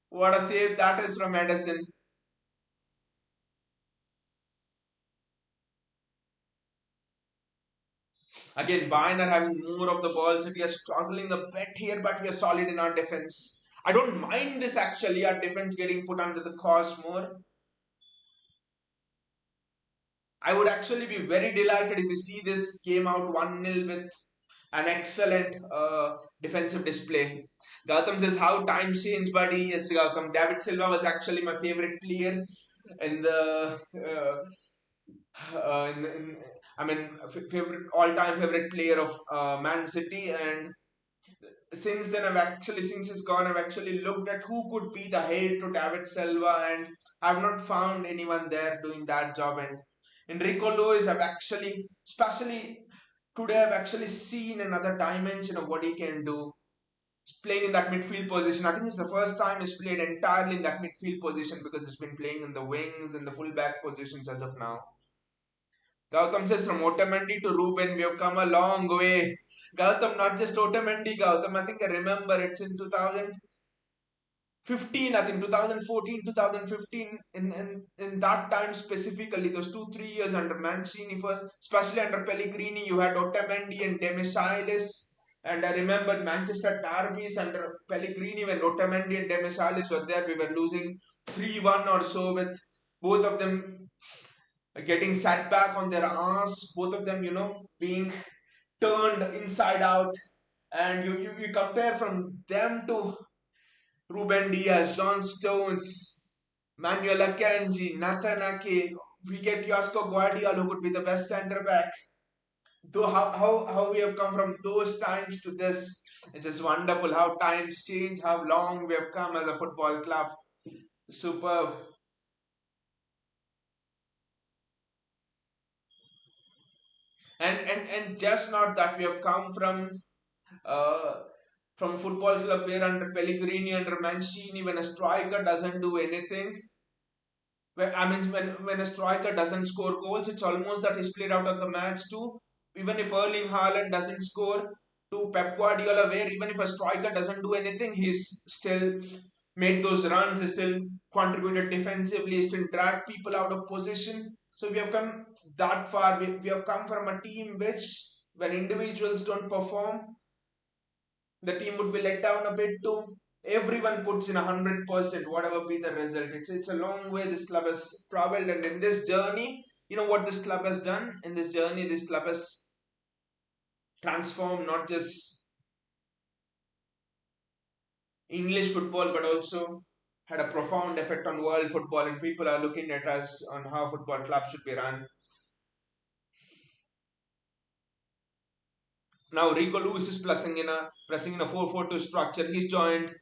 What a save that is from Edison. Again, Bayern are having more of the balls. We are struggling a bit here, but we are solid in our defense. I don't mind this actually, our defense getting put under the cost more. I would actually be very delighted if we see this game out 1-0 with an excellent defensive display. Gautam says, how times change, buddy. Yes, Gautam. David Silva was actually my favorite player in the I mean, favorite all-time favorite player of Man City, and since then since he's gone, I've actually looked at who could be the heir to David Silva, and I've not found anyone there doing that job. And Enrico Lewis, I've actually, especially today, I've actually seen another dimension of what he can do. He's playing in that midfield position. I think it's the first time he's played entirely in that midfield position because he's been playing in the wings and the fullback positions as of now. Gautam says from Otamendi to Ruben, we have come a long way. Gautam, not just Otamendi, Gautam. I think I remember it's in 2015, I think 2014, 2015. In that time specifically, those 2, 3 years under Mancini first, especially under Pellegrini, you had Otamendi and Demichelis. And I remember Manchester derbies under Pellegrini when Otamendi and Demichelis were there. We were losing 3-1 or so with both of them getting sat back on their ass, both of them, being turned inside out. And you compare from them to Ruben Diaz, John Stones, Manuel Akanji, Nathan Ake. We get Oscar Guardiola, who could be the best centre back. Though how we have come from those times to this, it's just wonderful how times change, how long we have come as a football club. Superb. And just not that, we have come uh, from football club where under Pellegrini, under Mancini, when a striker doesn't do anything, when a striker doesn't score goals, it's almost that he's played out of the match too. Even if Erling Haaland doesn't score, to Pep Guardiola, where even if a striker doesn't do anything, he's still made those runs, he still contributed defensively, he still dragged people out of position. So we have come that far. We have come from a team which, when individuals don't perform, the team would be let down a bit too. Everyone puts in 100%, whatever be the result. It's a long way this club has traveled, and in this journey, you know what this club has done? In this journey, this club has transformed not just English football, but also had a profound effect on world football, and people are looking at us on how football clubs should be run. Now Rico Lewis is pressing in a 4-4-2 structure. He's joined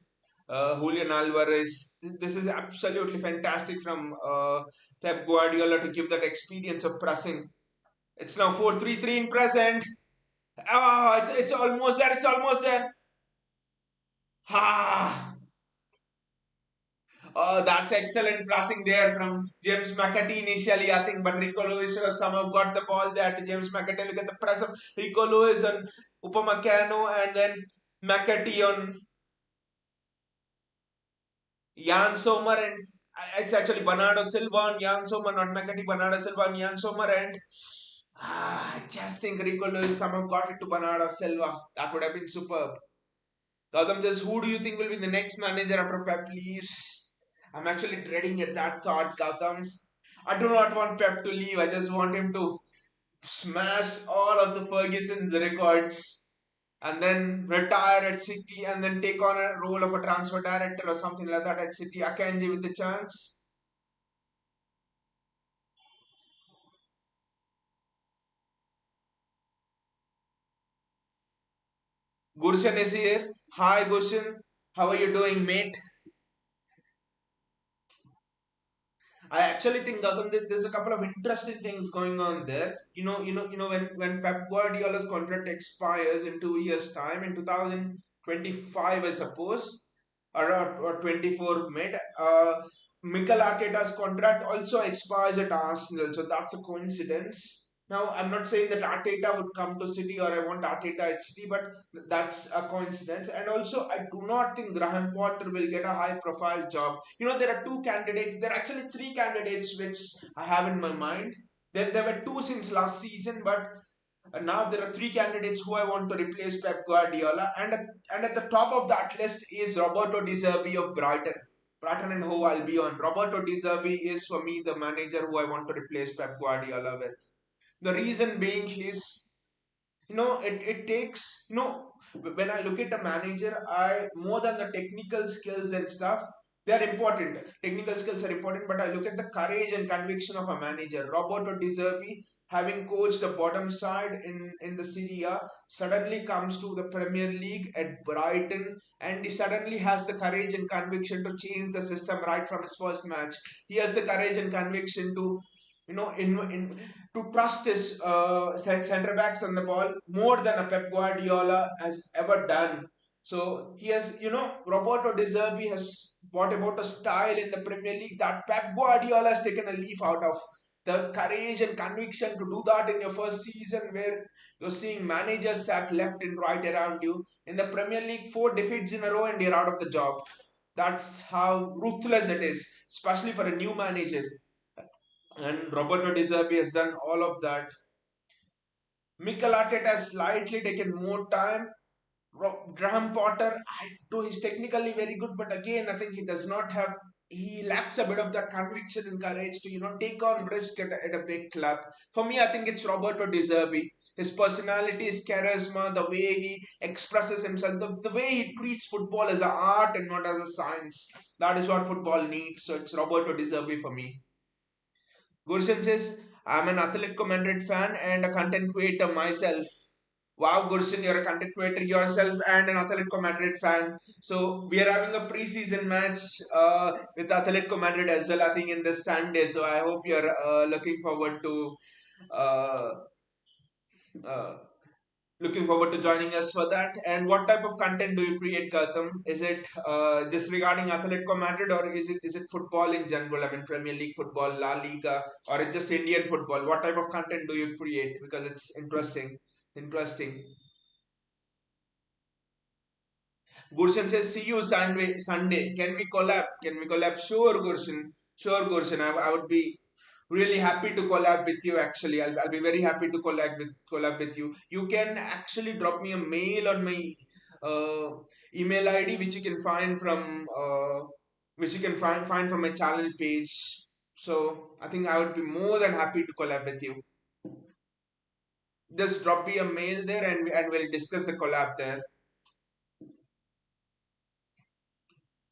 Julian Alvarez. This is absolutely fantastic from Pep Guardiola to give that experience of pressing. It's now 4-3-3 in present. Oh, it's almost there. It's almost there. Ha! Oh, that's excellent passing there from James McAtee initially, I think, but Rico Lewis somehow got the ball there to James McAtee. Look at the press of Rico Lewis and Upamecano, and then McAtee on Jan Sommer, and it's actually Bernardo Silva on Jan Sommer, not McAtee, Bernardo Silva on Jan Sommer, and I just think Rico Lewis somehow got it to Bernardo Silva. That would have been superb. Gautam, just who do you think will be the next manager after Pep leaves? I'm actually dreading at that thought, Gautam. I do not want Pep to leave. I just want him to smash all of the Ferguson's records and then retire at City and then take on a role of a transfer director or something like that at City. Akanji with the chance. Gurshan is here. Hi, Gurshan. How are you doing, mate? I actually think, Gautam, that there's a couple of interesting things going on there. When Pep Guardiola's contract expires in 2 years' time, in 2025, I suppose, or 24 mid, Mikel Arteta's contract also expires at Arsenal, so that's a coincidence. Now, I'm not saying that Arteta would come to City or I want Arteta at City, but that's a coincidence. And also, I do not think Graham Potter will get a high profile job. There are two candidates. There are actually three candidates which I have in my mind. There were two since last season, but now there are three candidates who I want to replace Pep Guardiola. And at the top of that list is Roberto De Zerbi of Brighton. Brighton and Hove Albion. Roberto De Zerbi is for me the manager who I want to replace Pep Guardiola with. The reason being is, it takes, when I look at a manager, I more than the technical skills and stuff, they are important. Technical skills are important, but I look at the courage and conviction of a manager. Roberto De Zerbi, having coached the bottom side in the Serie A, suddenly comes to the Premier League at Brighton, and he suddenly has the courage and conviction to change the system right from his first match. He has the courage and conviction to, in to trust his centre backs on the ball more than a Pep Guardiola has ever done. So he has, Roberto De Zerbi has brought about a style in the Premier League that Pep Guardiola has taken a leaf out of. The courage and conviction to do that in your first season, where you're seeing managers sat left and right around you. In the Premier League, 4 defeats in a row and you're out of the job. That's how ruthless it is, especially for a new manager. And Roberto De Zerbi has done all of that. Mikel Arteta has slightly taken more time. Graham Potter, I know he's technically very good, but again, I think he does not have. He lacks a bit of that conviction and courage to, take on risk at a big club. For me, I think it's Roberto De Zerbi. His personality, his charisma, the way he expresses himself, the way he treats football as an art and not as a science. That is what football needs. So it's Roberto De Zerbi for me. Gurshan says, I'm an Atletico Madrid fan and a content creator myself. Wow, Gurshan, you're a content creator yourself and an Atletico Madrid fan. So we are having a preseason match with Atletico Madrid as well, I think, in this Sunday. So I hope you're looking forward to uh, Uh, Looking forward to joining us for that. And what type of content do you create, Gautam? Is it just regarding Atletico Madrid, or is it football in general? I mean, Premier League football, La Liga, or it's just Indian football? What type of content do you create? Because it's interesting. Interesting. Gurshan says, "See you Sunday. Sunday. Can we collab? Can we collab? Sure, Gurshan. Sure, Gurshan. I would be really happy to collab with you. Actually, I'll be very happy to collab with you. You can actually drop me a mail on my uh, email ID, which you can find from my channel page. So I think I would be more than happy to collab with you. Just drop me a mail there, and we'll discuss the collab there.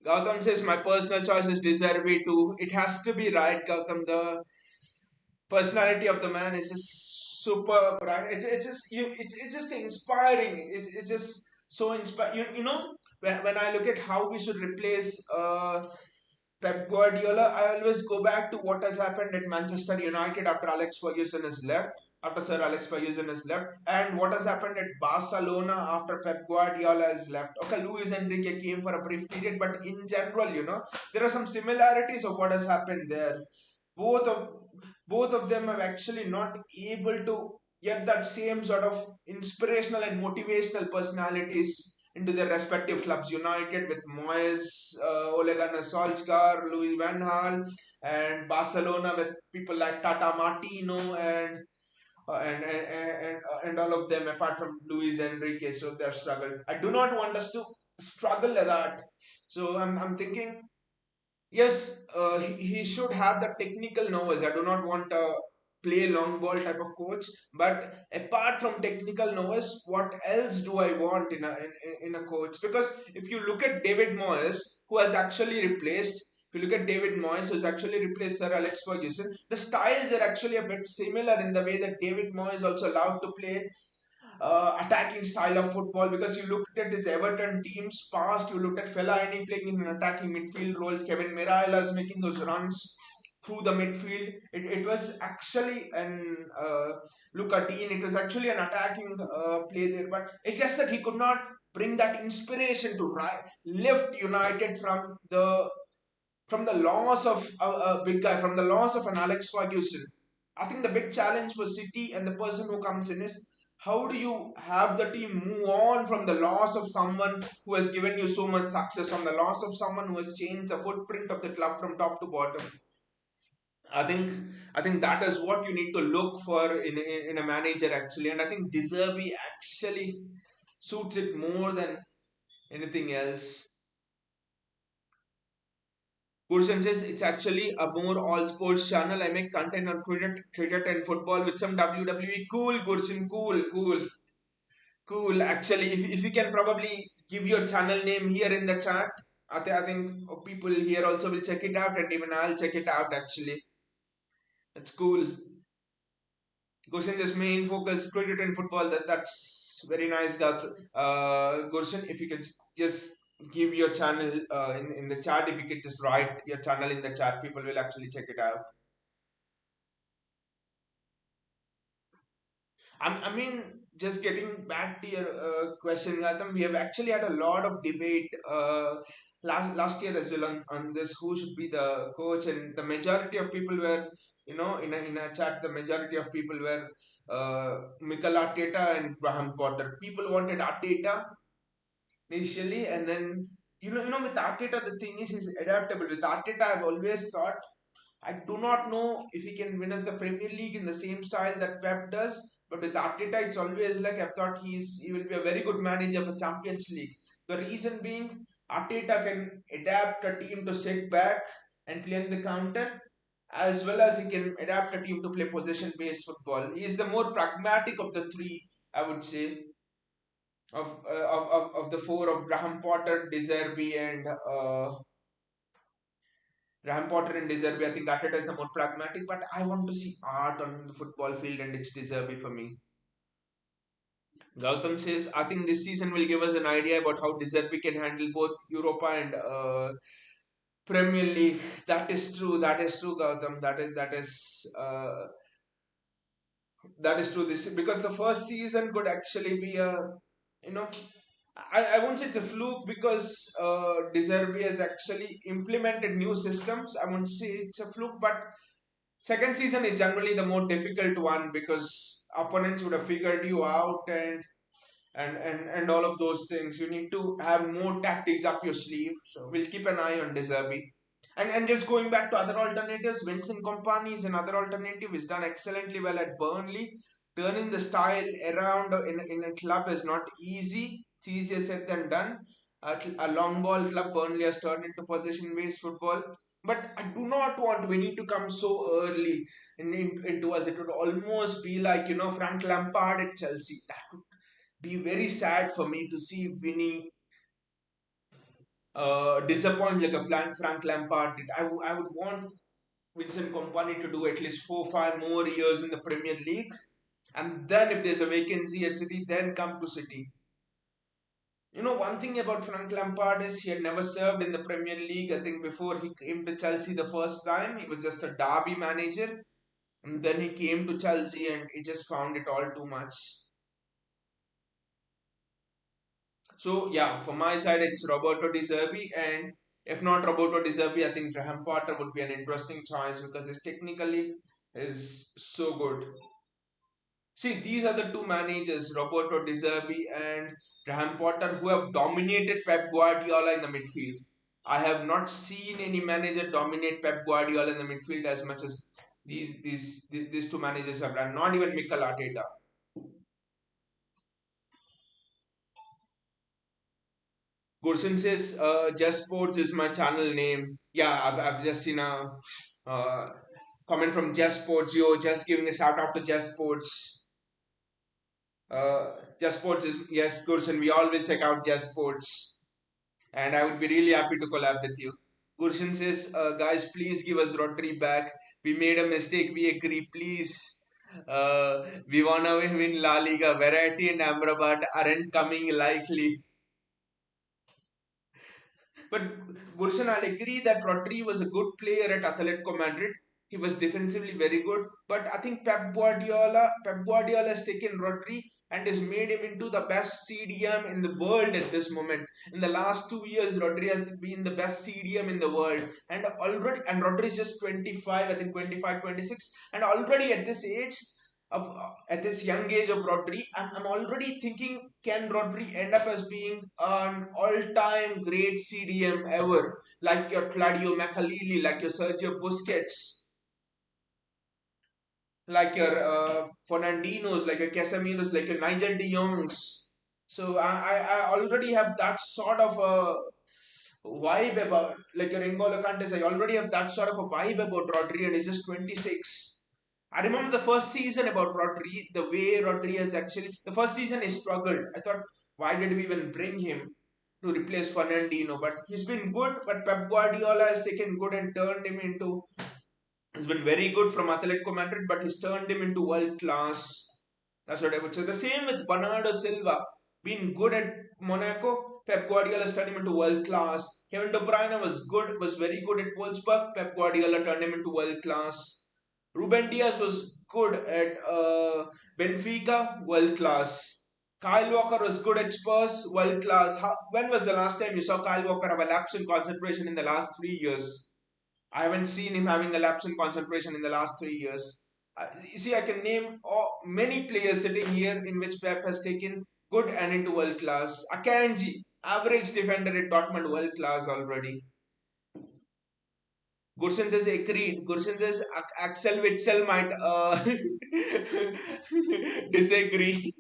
Gautam says my personal choice is Deserve too. It has to be right, Gautam. The personality of the man is just superb, right? It's just it's just inspiring. It's just so inspiring. When I look at how we should replace Pep Guardiola, I always go back to what has happened at Manchester United after Alex Ferguson has left. After Sir Alex Ferguson has left, and what has happened at Barcelona after Pep Guardiola has left. Okay, Luis Enrique came for a brief period, but in general, there are some similarities of what has happened there. Both of both of them have actually not able to get that same sort of inspirational and motivational personalities into their respective clubs. United with Moyes, Ole Gunnar Solskjaer, Louis Van Gaal, and Barcelona with people like Tata Martino and all of them apart from Luis Enrique. So they've struggled. I do not want us to struggle like that. So I'm thinking, yes, he should have the technical knowledge. I do not want a play long ball type of coach, but apart from technical knowledge, what else do I want in a coach? Because if you look at David Moyes, who has actually replaced, if you look at David Moyes, who's actually replaced Sir Alex Ferguson, the styles are actually a bit similar in the way that David Moyes also allowed to play attacking style of football, because you looked at his Everton teams past, you looked at Fellaini playing in an attacking midfield role, Kevin Mirallas making those runs through the midfield. It was actually an Luca Dean, it was actually an attacking play there, but it's just that he could not bring that inspiration to lift United from the loss of a big guy, from the loss of an Alex Ferguson. I think the big challenge for City and the person who comes in is, how do you have the team move on from the loss of someone who has given you so much success, from the loss of someone who has changed the footprint of the club from top to bottom? I think I think that is what you need to look for in a manager actually, and I think Deserby actually suits it more than anything else. Gurshan says it's actually a more all sports channel. I make content on cricket and football with some WWE. Cool, Gurshan, cool, cool, cool. Actually, if you can probably give your channel name here in the chat, I think people here also will check it out, and even I'll check it out actually. That's cool. Gurshan, just main focus cricket and football. That's very nice, Gath. Gurshan, if you could just give your channel in the chat, if you could just write your channel in the chat, people will actually check it out. I mean, just getting back to your question, Gautam, we have actually had a lot of debate last year as well on this, who should be the coach, and the majority of people were, in a chat, the majority of people were Mikel Arteta and Graham Potter. People wanted Arteta initially, and then with Arteta, the thing is he's adaptable. With Arteta, I've always thought, I do not know if he can win us the Premier League in the same style that Pep does. But with Arteta, it's always like I've thought he will be a very good manager for Champions League. The reason being, Arteta can adapt a team to sit back and play in the counter, as well as he can adapt a team to play possession-based football. He is the more pragmatic of the three, I would say, of the four, of Graham Potter, De Zerbi, and Graham Potter and Deserby. I think Arteta is the more pragmatic, but I want to see art on the football field, and it's Deserby for me. Gautam says, I think this season will give us an idea about how Deserby can handle both Europa and Premier League. That is true. That is true, Gautam. That is That is true. This because the first season could actually be a, you know, I won't say it's a fluke because De Zerbi has actually implemented new systems. I won't say it's a fluke, but second season is generally the more difficult one because opponents would have figured you out, and all of those things. You need to have more tactics up your sleeve. So we'll keep an eye on De Zerbi. And just going back to other alternatives, Vincent Kompany is another alternative. He's done excellently well at Burnley. Turning the style around in a club is not easy. It's easier said than done. A long ball club, Burnley has turned into possession-based football. But I do not want Vinny to come so early into us. It would almost be like, Frank Lampard at Chelsea. That would be very sad for me to see Vinny disappoint like a Frank Lampard did. I would want Vincent Kompany to do at least 4 5 more years in the Premier League, and then if there's a vacancy at City, then come to City. One thing about Frank Lampard is he had never served in the Premier League. I think before he came to Chelsea the first time, he was just a derby manager, and then he came to Chelsea and he just found it all too much. So yeah, for my side, it's Roberto De Zerbi, and if not Roberto De Zerbi, I think Graham Potter would be an interesting choice because his technically is so good. See, these are the two managers, Roberto De Zerbi and Graham Potter, who have dominated Pep Guardiola in the midfield. I have not seen any manager dominate Pep Guardiola in the midfield as much as these two managers have done. Not even Mikel Arteta. Gursin says, Just Sports is my channel name. Yeah, I've just seen a uh, comment from Just Sports. Yo, just giving a shout out to Just Sports. Just Sports is, yes, Gursin, we all will check out Just Sports. And I would be really happy to collab with you. Gursin says, Guys, please give us Rodri back. We made a mistake. We agree. Please. We wanna win La Liga. Verratti and Amrabat aren't coming likely. But Gurshan, I'll agree that Rodri was a good player at Atletico Madrid. He was defensively very good. But I think Pep Guardiola has taken Rodri and has made him into the best CDM in the world at this moment. In the last 2 years, Rodri has been the best CDM in the world. And Rodri is just 25, I think 25, 26. And already at this age, at this young age of Rodri, I'm already thinking, can Rodri end up as being an all-time great CDM ever, like your Claudio Makalili, like your Sergio Busquets, like your Fernandinos, like your Casemiros, like your Nigel De Jongs. So I already have that sort of a vibe about, like your N'Golo Kantes. I already have that sort of a vibe about Rodri, and he's just 26. I remember the first season about Rodri, the way Rodri has actually, the first season he struggled. I thought, why did we even bring him to replace Fernandino? But he's been good, but Pep Guardiola has taken good and turned him into, he's been very good from Atletico Madrid, but he's turned him into world class. That's what I would say. The same with Bernardo Silva. Been good at Monaco. Pep Guardiola has turned him into world class. Kevin De Bruyne was very good at Wolfsburg. Pep Guardiola turned him into world class. Ruben Diaz was good at Benfica, world class. Kyle Walker was good at Spurs, world class. When was the last time you saw Kyle Walker have a lapse in concentration in the last 3 years? I haven't seen him having a lapse in concentration in the last 3 years. You see, I can name many players sitting here in which Pep has taken good and into world class. Akanji, average defender at Dortmund, world class already. Gursen says agreed. Gursen says Axel Witzel might disagree.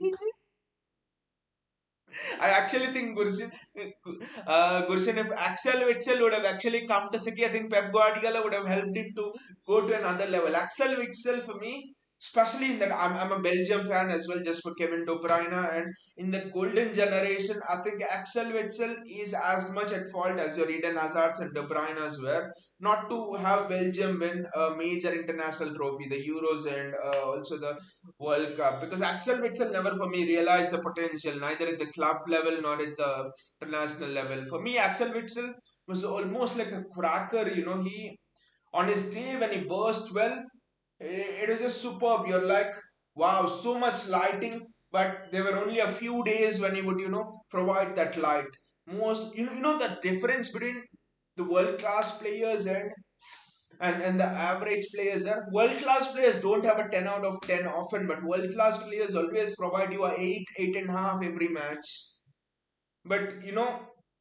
I actually think Gurshan, if Axel Witsel would have actually come to City, I think Pep Guardiola would have helped him to go to another level. Axel Witsel for me, especially in that I'm a Belgium fan as well, just for Kevin De Bruyne, and in that golden generation, I think Axel Witsel is as much at fault as your Eden Hazards and De Bruyne's were, not to have Belgium win a major international trophy, the Euros and also the World Cup, because Axel Witsel never for me realized the potential, neither at the club level nor at the international level. For me, Axel Witsel was almost like a cracker. He on his day when he burst well, it was just superb. You're like, Wow, so much lighting, but there were only a few days when he would, provide that light. Most, the difference between the world class players and the average players are world class players don't have a 10 out of 10 often, but world class players always provide you a 8, 8.5 every match. But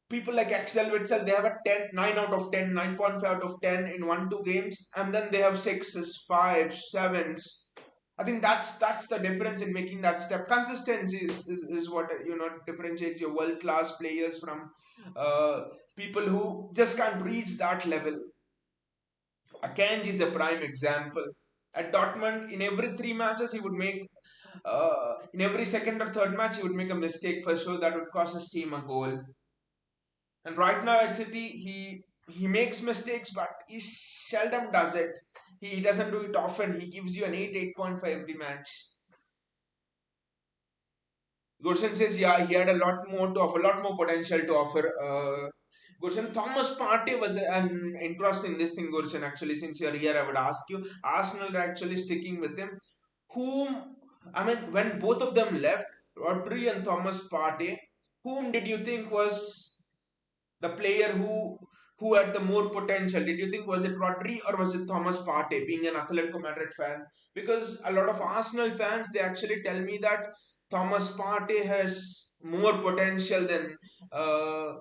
people like Excel Witzel, they have a 10, 9 out of 10, 9.5 out of 10 in 1 2 games, and then they have sixes, fives, sevens. I think that's the difference in making that step. Consistency is what differentiates your world class players from people who just can't reach that level. Akanji is a prime example. At Dortmund, in every 3 matches, he would make, in every second or third match, he would make a mistake for sure that would cost his team a goal. And right now at City, he makes mistakes, but he seldom does it. He doesn't do it often. He gives you an 8, 8.5 every match. Goshen says, yeah, he had a lot more to offer, a lot more potential to offer. Goshen, Thomas Partey was an interesting this thing, Goshen, actually, since you're here, I would ask you. Arsenal are actually sticking with him. Whom, I mean, when both of them left, Rodri and Thomas Partey, whom did you think was the player who had the more potential? Did you think was it Rodri or was it Thomas Partey? Being an Atletico Madrid fan, because a lot of Arsenal fans they actually tell me that Thomas Partey has more potential uh,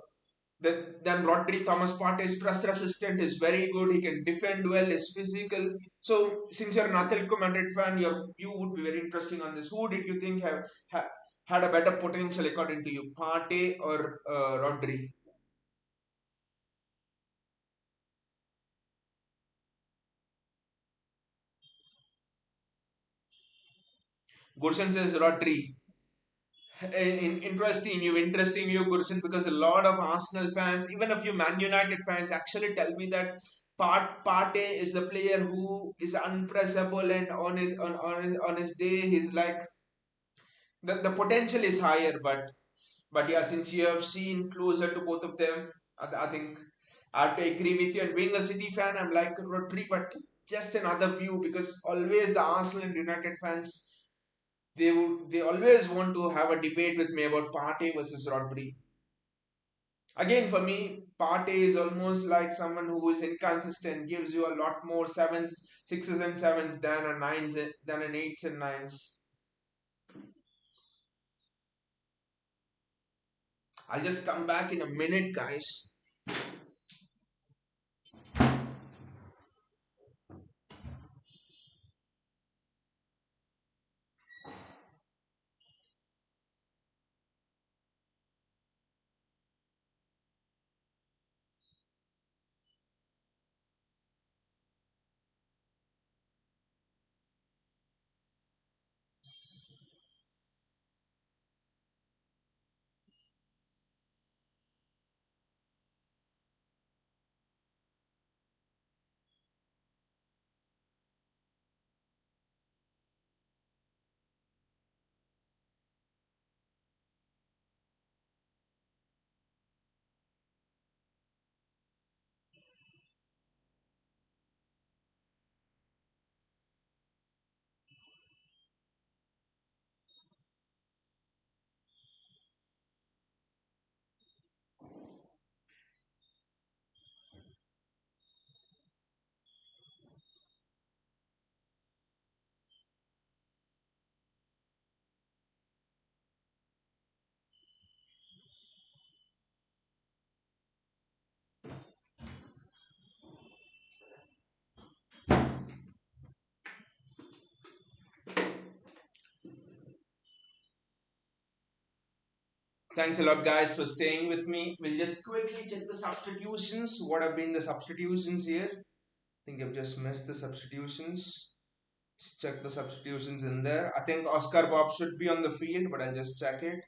than Rodri. Thomas Partey is press resistant, is very good. He can defend well, is physical. So since you're an Atletico Madrid fan, your view would be very interesting on this. Who did you think had a better potential according to you, Partey or Rodri? Gursan says Rodri. Interesting you, Gursan, because a lot of Arsenal fans, even a few Man United fans, actually tell me that Partey is the player who is unpressable, and on his day he's like the potential is higher, but yeah, since you have seen closer to both of them, I think I have to agree with you. And being a City fan, I'm like Rodri, but just another view, because always the Arsenal and United fans they always want to have a debate with me about Partey versus Rodri. Again, for me, Partey is almost like someone who is inconsistent, gives you a lot more sevens, sixes and sevens than a nines than an eights and nines. I'll just come back in a minute, guys. Thanks a lot, guys, for staying with me. We'll just quickly check the substitutions. What have been the substitutions here? I think I've just missed the substitutions. Let's check the substitutions in there. I think Oscar Bobb should be on the field, but I'll just check it.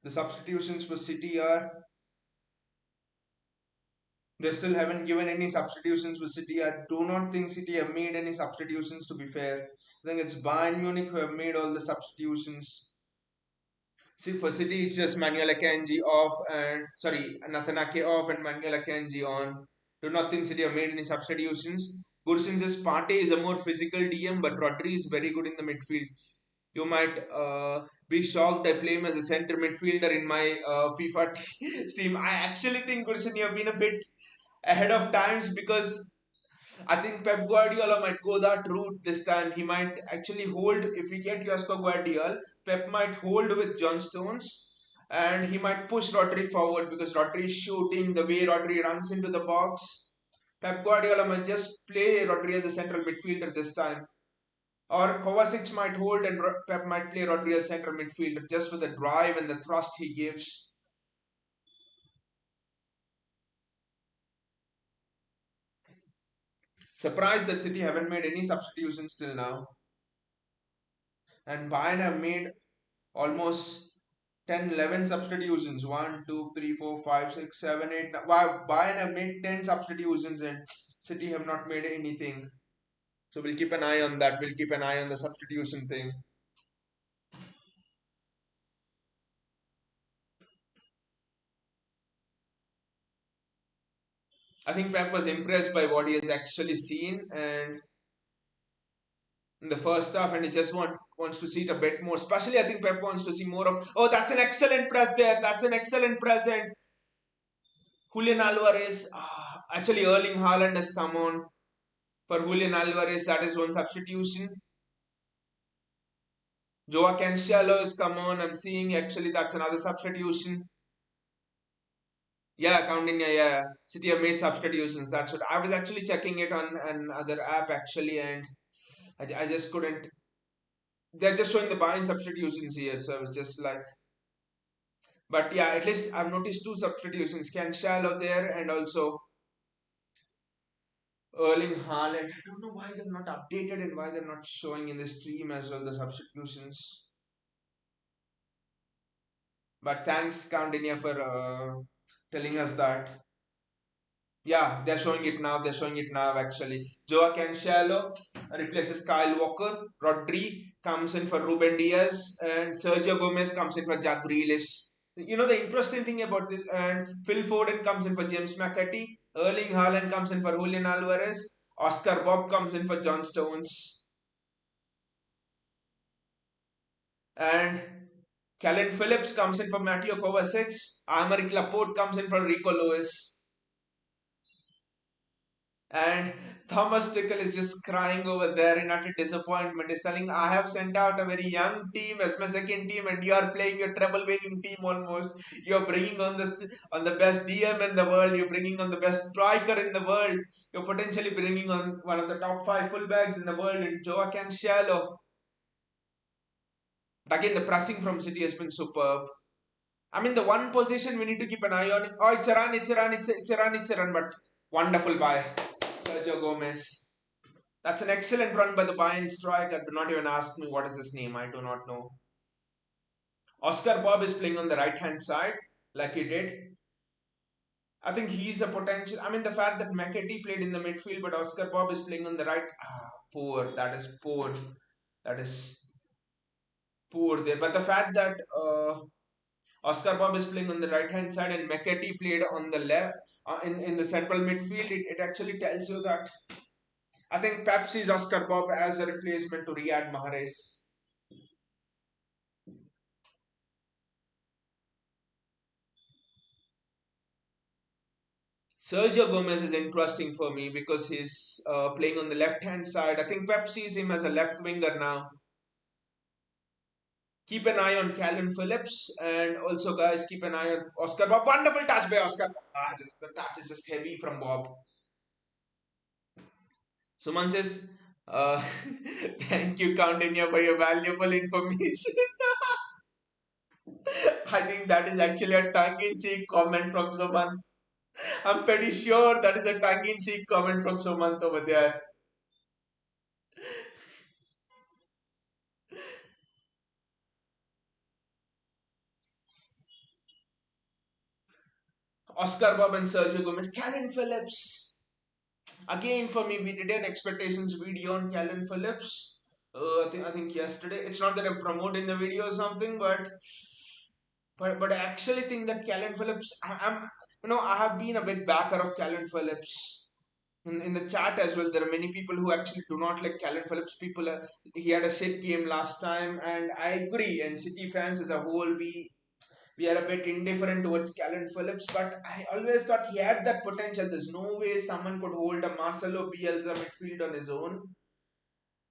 The substitutions for City are, they still haven't given any substitutions for City. I do not think City have made any substitutions, to be fair. I think it's Bayern Munich who have made all the substitutions. See, for City, it's just Manuel Akanji off and sorry, Nathan Ake off and Manuel Akanji on. Do not think City have made any substitutions. Gursin says Partey is a more physical DM, but Rodri is very good in the midfield. You might be shocked I play him as a center midfielder in my FIFA team. I actually think Gursin, you have been a bit ahead of times because I think Pep Guardiola might go that route this time. He might actually hold, if we get Oscar Guardiola, Pep might hold with John Stones and he might push Rodri forward because Rodri is shooting, the way Rodri runs into the box. Pep Guardiola might just play Rodri as a central midfielder this time. Or Kovacic might hold and Pep might play Rodri as central midfielder just with the drive and the thrust he gives. Surprised that City haven't made any substitutions till now. And Bayern have made almost 10, 11 substitutions. One, 2, 3, 4, 5, 6, 7, 8. Wow, Bayern have made 10 substitutions and City have not made anything. So we'll keep an eye on that. We'll keep an eye on the substitution thing. I think Pep was impressed by what he has actually seen and in the first half, and he just wants to see it a bit more. Especially, I think Pep wants to see more of. Oh, that's an excellent press there. That's an excellent press, and Julian Alvarez. Actually, Erling Haaland has come on for Julian Alvarez. That is one substitution. Joao Cancelo has come on. I'm seeing actually that's another substitution. Yeah, counting. Yeah. City have made substitutions. That's what I was actually checking it on another app actually, and I just couldn't. They're just showing the buying substitutions here, so I was just like, but yeah, at least I've noticed two substitutions, Cancelo there and also Erling Haaland. I don't know why they're not updated and why they're not showing in the stream as well the substitutions. But thanks, Count for telling us that. Yeah, they're showing it now. They're showing it now actually. Joao Cancelo replaces Kyle Walker. Rodri comes in for Ruben Diaz, and Sergio Gomez comes in for Jack Grealish. You know the interesting thing about this, and Phil Foden comes in for James McAtee. Erling Haaland comes in for Julian Alvarez. Oscar Bobb comes in for John Stones, and Calvin Phillips comes in for Mateo Kovacic. Aymeric Laporte comes in for Rico Lewis. And Thomas Tuchel is just crying over there in utter disappointment. He's telling, I have sent out a very young team as my second team, and you are playing your treble winning team almost. You're bringing on the best DM in the world. You're bringing on the best striker in the world. You're potentially bringing on one of the top five fullbacks in the world in Joao Cancelo. Again, the pressing from City has been superb. I mean, the one position we need to keep an eye on. Oh, it's a run, it's a run, it's a run, it's a run. But wonderful by Sergio Gomez. That's an excellent run by the Bayern striker. Do not even ask me what is his name. I do not know. Oscar Bobb is playing on the right hand side, like he did. I think he's a potential. I mean, the fact that McAtee played in the midfield, but Oscar Bobb is playing on the right. Poor. That is poor. That is poor there. But the fact that Oscar Bobb is playing on the right hand side and McAtee played on the left, in the central midfield, it actually tells you that I think Pep sees Oscar Bobb as a replacement to Riyad Mahrez. Sergio Gomez is interesting for me because he's playing on the left hand side. I think Pep sees him as a left winger now. Keep an eye on Calvin Phillips and also, guys, keep an eye on Oscar Bob. Wonderful touch by Oscar. The touch is just heavy from Bob. Suman says, thank you, Countinia, for your valuable information. I think that is actually a tongue in cheek comment from Suman. I'm pretty sure that is a tongue in cheek comment from Sumant over there. Oscar Bob and Sergio Gomez. Calvin Phillips. Again, for me, we did an expectations video on Calvin Phillips. I think yesterday. It's not that I'm promoting the video or something, but But I actually think that Calvin Phillips, I'm I have been a big backer of Calvin Phillips. In the chat as well, there are many people who actually do not like Calvin Phillips. People, he had a shit game last time, and I agree. And City fans as a whole, we are a bit indifferent towards Calvin Phillips, but I always thought he had that potential. There's no way someone could hold a Marcelo Bielsa midfield on his own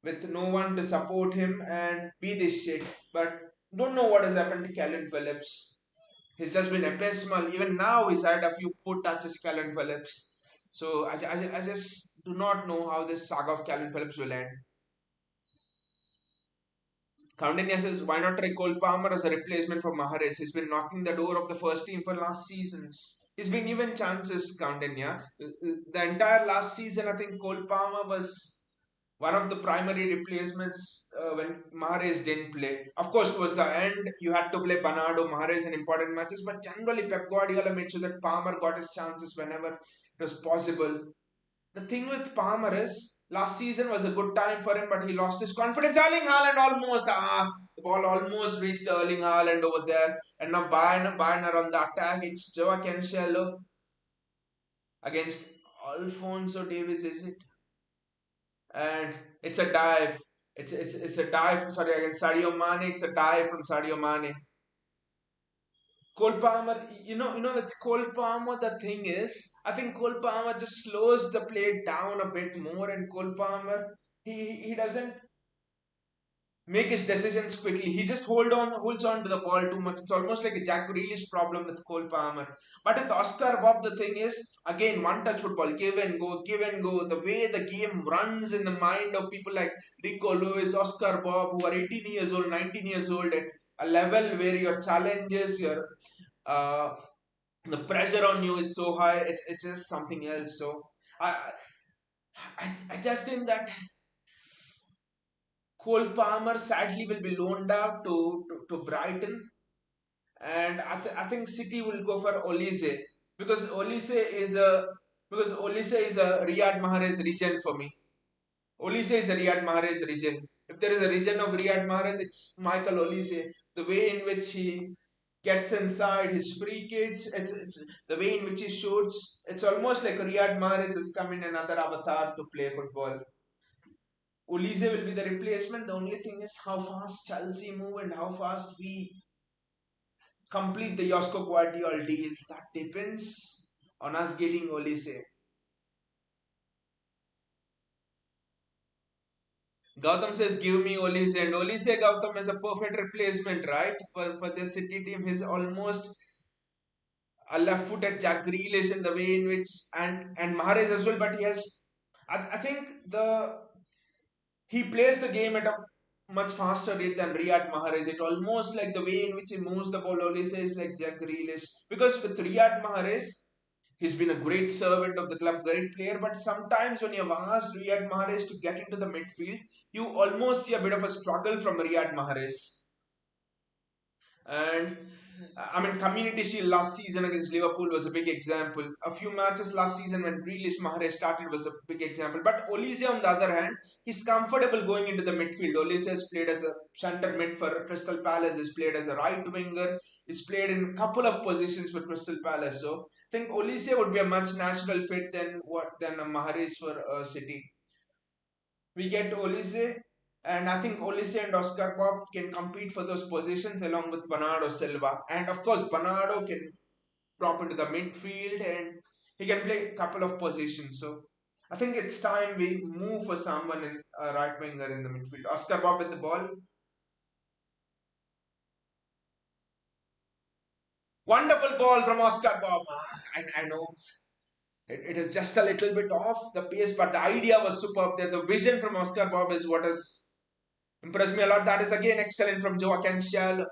with no one to support him and be this shit. But don't know what has happened to Calvin Phillips. He's just been abysmal. Even now, he's had a few poor touches, Calvin Phillips. So I just do not know how this saga of Calvin Phillips will end. Coutinho says, why not try Cole Palmer as a replacement for Mahrez? He's been knocking the door of the first team for last seasons. He's been given chances, Coutinho. The entire last season, I think Cole Palmer was one of the primary replacements when Mahrez didn't play. Of course, towards the end, you had to play Bernardo Mahrez in important matches, but generally Pep Guardiola made sure that Palmer got his chances whenever it was possible. The thing with Palmer is, last season was a good time for him, but he lost his confidence. Erling Haaland almost, the ball almost reached Erling Haaland over there, and now Bayern are on the attack. It's Joao Cancelo against Alfonso Davies, is it? And it's a dive. It's a dive. Sorry, against Sadio Mane. It's a dive from Sadio Mane. Cole Palmer, with Cole Palmer, the thing is, I think Cole Palmer just slows the play down a bit more, and Cole Palmer, he doesn't make his decisions quickly. He just holds on to the ball too much. It's almost like a Jack Grealish problem with Cole Palmer. But with Oscar Bobb, the thing is, again, one touch football, give and go, give and go. The way the game runs in the mind of people like Rico Lewis, Oscar Bobb, who are 18 years old, 19 years old, at a level where your challenges, uh, the pressure on you is so high. It's just something else. So I I just think that Cole Palmer sadly will be loaned out to Brighton, and I think City will go for Olise because Olise is a Riyad Mahrez region for me. Olise is the Riyad Mahrez region. If there is a region of Riyad Mahrez, it's Michael Olise. The way in which he gets inside his free kicks, it's the way in which he shoots. It's almost like Riyad Mahrez is coming another avatar to play football. Olise will be the replacement. The only thing is how fast Chelsea move and how fast we complete the Josko Guardiola deal. That depends on us getting Olise. Gautam says, give me Olise. And Olise, Gautam, is a perfect replacement, right? For the City team. He's almost a left footed Jack Grealish in the way in which, and Mahrez as well, but he has. I think he plays the game at a much faster rate than Riyad Mahrez. It almost like the way in which he moves the ball. Olise is like Jack Grealish. Because with Riyad Mahrez, he's been a great servant of the club, great player. But sometimes when you've asked Riyad Mahrez to get into the midfield, you almost see a bit of a struggle from Riyad Mahrez. And I mean, Community Shield last season against Liverpool was a big example. A few matches last season when Grealish Mahrez started was a big example. But Olise, on the other hand, he's comfortable going into the midfield. Olise has played as a centre mid for Crystal Palace. He's played as a right winger. He's played in a couple of positions for Crystal Palace. So I think Olise would be a much natural fit than a Mahrez for City. We get Olise, and I think Olise and Oscar Bobb can compete for those positions along with Bernardo Silva. And of course, Bernardo can drop into the midfield and he can play a couple of positions. So I think it's time we move for someone in a right winger in the midfield. Oscar Bobb with the ball. Wonderful ball from Oscar Bobb. I know it is just a little bit off the pace, but the idea was superb there. The vision from Oscar Bobb is what has impressed me a lot. That is again excellent from Joao Cancelo.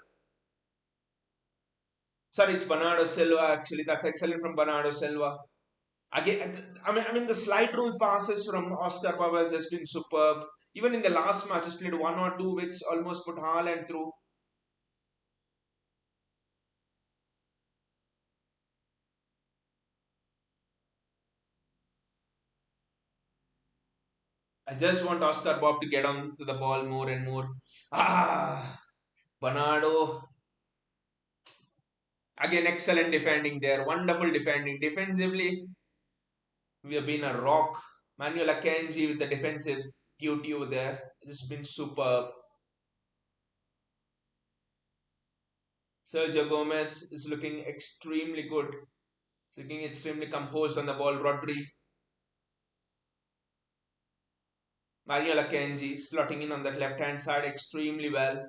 Sorry, it's Bernardo Silva actually. That's excellent from Bernardo Silva. Again, I mean, the slide rule passes from Oscar Bobb has been superb. Even in the last match, he's played one or two which almost put Haaland through. I just want Oscar Bobb to get on to the ball more and more. Ah, Bernardo. Again, excellent defending there. Wonderful defending. Defensively, we have been a rock. Manuel Akanji with the defensive duty over there. It's been superb. Sergio Gomez is looking extremely good. Looking extremely composed on the ball. Rodri. Manuel Akanji slotting in on that left hand side extremely well.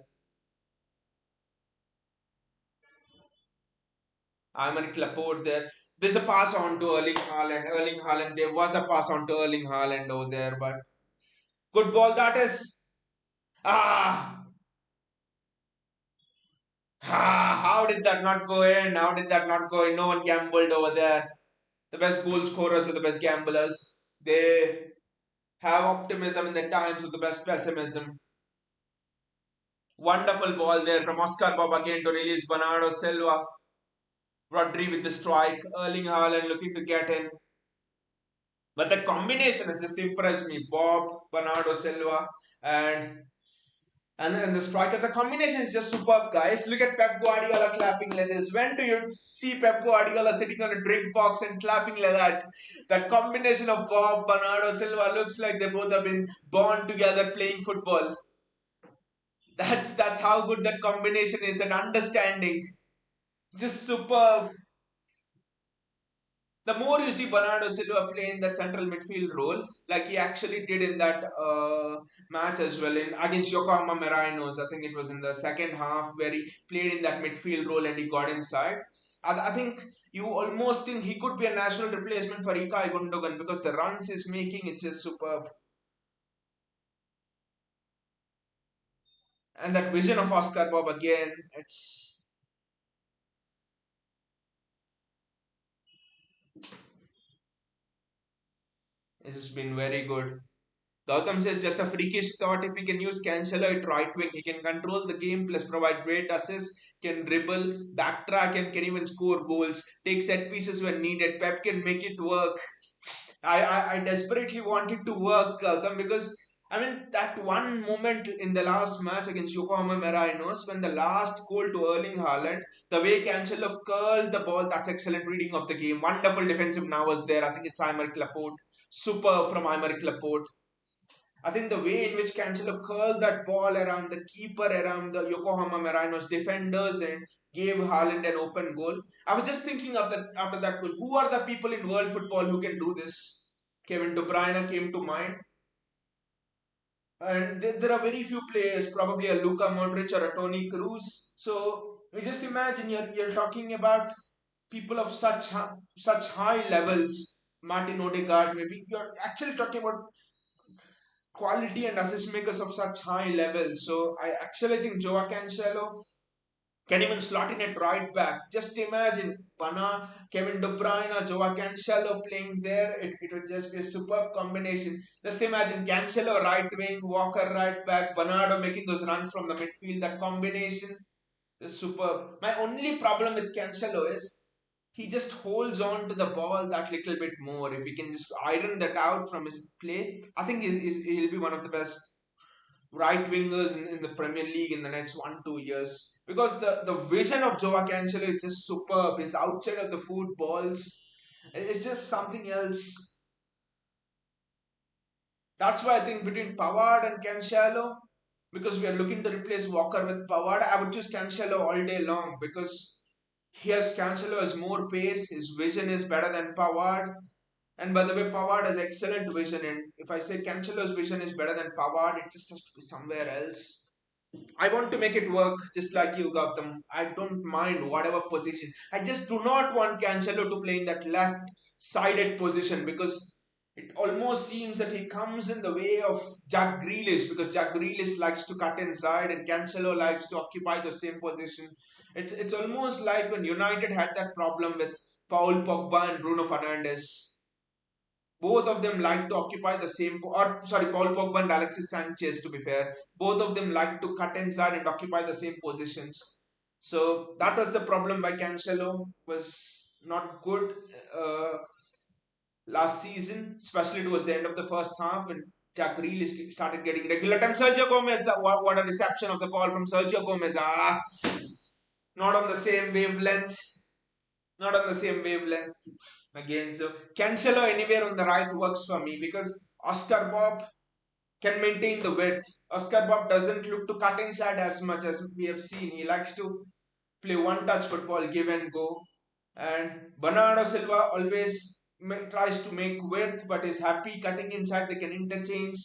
Aymeric Laporte there. There's a pass on to Erling Haaland. Erling Haaland. There was a pass on to Erling Haaland over there, but good ball that is. Ah, how did that not go in? How did that not go in? No one gambled over there. The best goal scorers are the best gamblers. They have optimism in the times of the best pessimism. Wonderful ball there from Oscar Bobb again to release Bernardo Silva. Rodri with the strike. Erling Haaland looking to get in. But that combination has just impressed me. Bob, Bernardo Silva, and and the striker. The combination is just superb, guys. Look at Pep Guardiola clapping like this. When do you see Pep Guardiola sitting on a drink box and clapping like that? That combination of Bob, Bernardo Silva looks like they both have been born together playing football. That's how good that combination is. That understanding, just superb. The more you see Bernardo Silva play in that central midfield role, like he actually did in that match as well in against Yokohama Marinos, I think it was in the second half where he played in that midfield role and he got inside. I think you almost think he could be a national replacement for Ilkay Gundogan because the runs he's making, it's just superb. And that vision of Oscar Bob again, it's been very good. Gautam says just a freakish thought. If he can use Cancelo at right wing, he can control the game plus provide great assists, can dribble, backtrack, and can even score goals. Take set pieces when needed. Pep can make it work. I desperately want it to work, Gautam, because I mean that one moment in the last match against Yokohama Marinos when the last goal to Erling Haaland, the way Cancelo curled the ball, that's excellent reading of the game. Wonderful defensive now was there. I think it's Aymeric Laporte. Super from Aymeric Laporte. I think the way in which Cancelo curled that ball around the keeper, around the Yokohama Marinos defenders, and gave Haaland an open goal. I was just thinking of that after that goal. Who are the people in world football who can do this? Kevin De Bruyne came to mind, and there are very few players, probably a Luka Modric or a Toni Kroos. So you just imagine you're talking about people of such high levels. Martin Odegaard, maybe you're actually talking about quality and assist makers of such high level. So I actually think Joao Cancelo can even slot in at right back. Just imagine Kevin De Bruyne, Joao Cancelo playing there. It would just be a superb combination. Just imagine Cancelo right wing, Walker right back, Bernardo making those runs from the midfield. That combination is superb. My only problem with Cancelo is he just holds on to the ball that little bit more. If he can just iron that out from his play, I think he'll be one of the best right wingers in the Premier League in the next 1 2 years. Because the vision of Joao Cancelo is just superb. His outside of the foot balls, it's just something else. That's why I think between Pavard and Cancelo, because we are looking to replace Walker with Pavard, I would choose Cancelo all day long because Cancelo has more pace, his vision is better than Pavard. And by the way, Pavard has excellent vision. And if I say Cancelo's vision is better than Pavard, it just has to be somewhere else. I want to make it work just like you, Gautam. I don't mind whatever position. I just do not want Cancelo to play in that left sided position because it almost seems that he comes in the way of Jack Grealish because Jack Grealish likes to cut inside and Cancelo likes to occupy the same position. It's almost like when United had that problem with Paul Pogba and Bruno Fernandes. Both of them like to occupy the same, or sorry, Paul Pogba and Alexis Sanchez, to be fair. Both of them like to cut inside and occupy the same positions. So that was the problem by Cancelo, was not good last season, especially towards the end of the first half when Jack Grealish started getting regular time. Sergio Gomez, what a reception of the ball from Sergio Gomez. Not on the same wavelength. not on the same wavelength again. So Cancelo anywhere on the right works for me because Oscar Bob can maintain the width. Oscar Bob doesn't look to cut inside as much as we have seen. He likes to play one touch football, give and go. And Bernardo Silva always tries to make width but is happy cutting inside. They can interchange.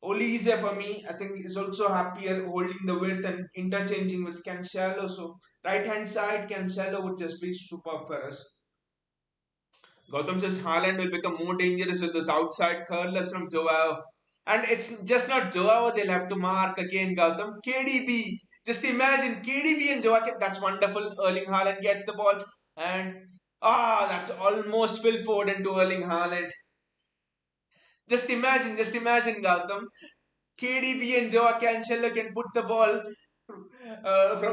Olise for me, I think is also happier holding the width and interchanging with Cancelo. So right hand side, Cancelo would just be superb for us. Gautam says Haaland will become more dangerous with those outside curlers from Joao. And it's just not Joao they'll have to mark again, Gautam. KDB. Just imagine KDB and Joao. That's wonderful. Erling Haaland gets the ball. And that's almost Phil Foden to Erling Haaland. Just imagine, Gautam. KDB and Joao Cancelo can put the ball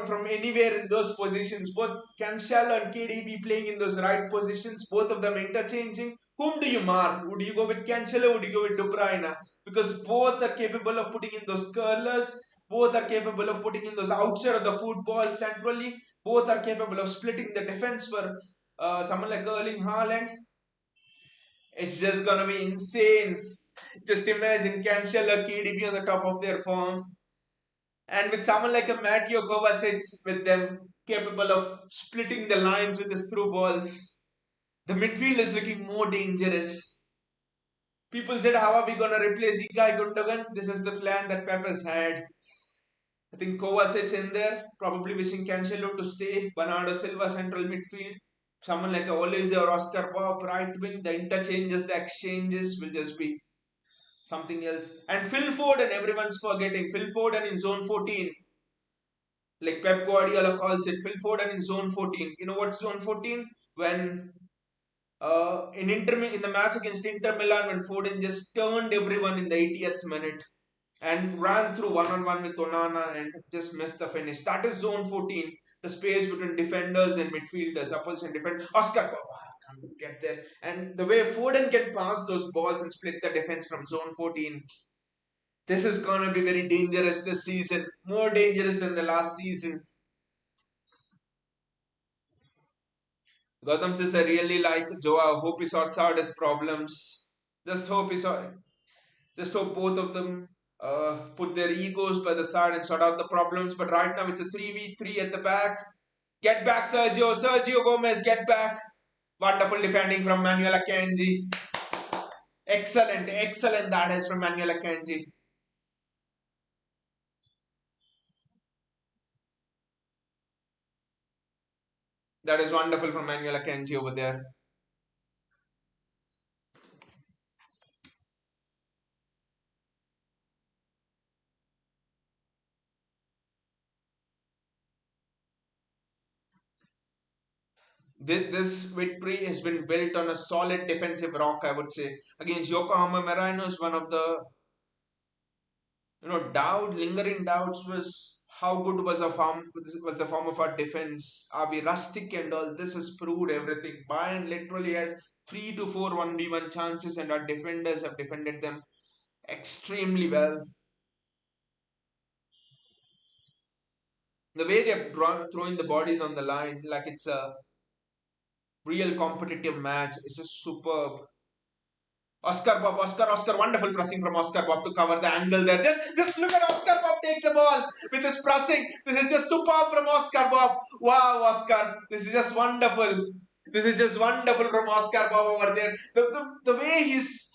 from anywhere in those positions. Both Cancelo and KDB playing in those right positions, both of them interchanging. Whom do you mark? Would you go with Cancelo? Would you go with De Bruyne? Because both are capable of putting in those curlers. Both are capable of putting in those outside of the football centrally. Both are capable of splitting the defense for someone like Erling Haaland. It's just gonna be insane. Just imagine Cancelo, KDB on the top of their form. And with someone like a Mateo Kovacic with them capable of splitting the lines with his through balls, the midfield is looking more dangerous. People said, how are we going to replace Ilkay Gundogan? This is the plan that Pep has had. I think Kovacic in there, probably wishing Cancelo to stay. Bernardo Silva central midfield. Someone like a Olise or Oscar Bobb right wing. The interchanges, the exchanges will just be something else. And Phil Foden, everyone's forgetting. Phil Foden in zone 14. Like Pep Guardiola calls it, Phil Foden in zone 14. You know what's zone 14? When in the match against Inter Milan, when Foden just turned everyone in the 80th minute and ran through one-on-one with Onana and just missed the finish. That is zone 14, the space between defenders and midfielders, opposition defender. Oscar, can't get there. And the way Foden can pass those balls and split the defense from zone 14, this is going to be very dangerous this season. More dangerous than the last season. Gautam says, I really like Joao. Hope he sorts out his problems. Just hope he sort. Just hope both of them put their egos by the side and sort out the problems. But right now it's a 3v3 at the back. Get back, Sergio. Sergio Gomez, get back. Wonderful defending from Manuel Akanji. Excellent, excellent that is from Manuel Akanji. That is wonderful from Manuel Akanji over there. This victory has been built on a solid defensive rock, I would say. Against Yokohama Marinos, one of the lingering doubts was how good was the form of our defense. Are we rustic and all? This has proved everything. Bayern literally had 3 to 4 1v1 chances, and our defenders have defended them extremely well. The way they are throwing the bodies on the line, like it's a real competitive match, is just superb. Oscar Bob, Oscar, wonderful pressing from Oscar Bob to cover the angle there. Just look at Oscar Bob take the ball with his pressing. This is just superb from Oscar Bob. Wow, Oscar, this is just wonderful. This is just wonderful from Oscar Bob over there. The way he's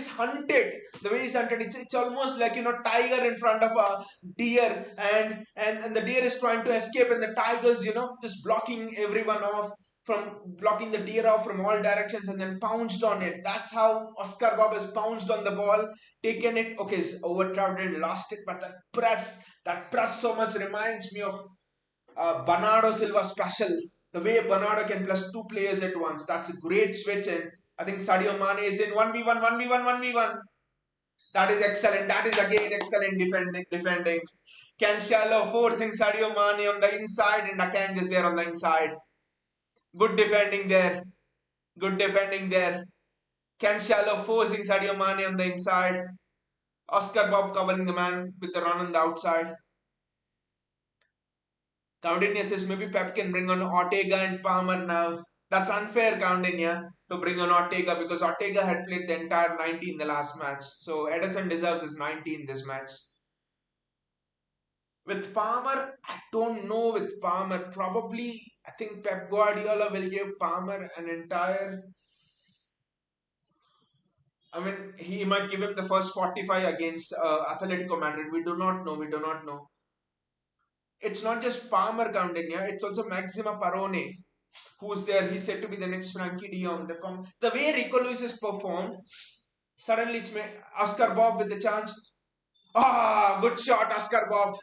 hunted, it's almost like tiger in front of a deer, and the deer is trying to escape, and the tigers just blocking everyone off from blocking the deer off from all directions and then pounced on it. That's how Oscar Bob has pounced on the ball, taken it. Okay, it's overcrowded, lost it, but that press so much reminds me of Bernardo Silva special. The way Bernardo can plus two players at once. That's a great switch, and I think Sadio Mane is in 1v1, 1v1, 1v1. That is excellent. That is again excellent defending. Cancelo forcing Sadio Mane on the inside, and Akanji is there on the inside. Good defending there. Good defending there. Cancelo forcing Sadio Mane on the inside. Oscar Bob covering the man with the run on the outside. Coutinho says maybe Pep can bring on Ortega and Palmer now. That's unfair, Coutinho, to bring on Ortega because Ortega had played the entire 90 in the last match. So Edison deserves his 90 in this match. With Palmer, I don't know with Palmer. Probably, I think Pep Guardiola will give Palmer an entire. I mean, he might give him the first 45 against Atletico Madrid. We do not know. We do not know. It's not just Palmer counting, yeah. It's also Maxima Parone, who's there. He's said to be the next Frankie de Jong. The way Rico Lewis has performed, suddenly it's made Oscar Bobb with the chance. Ah, good shot, Oscar Bobb.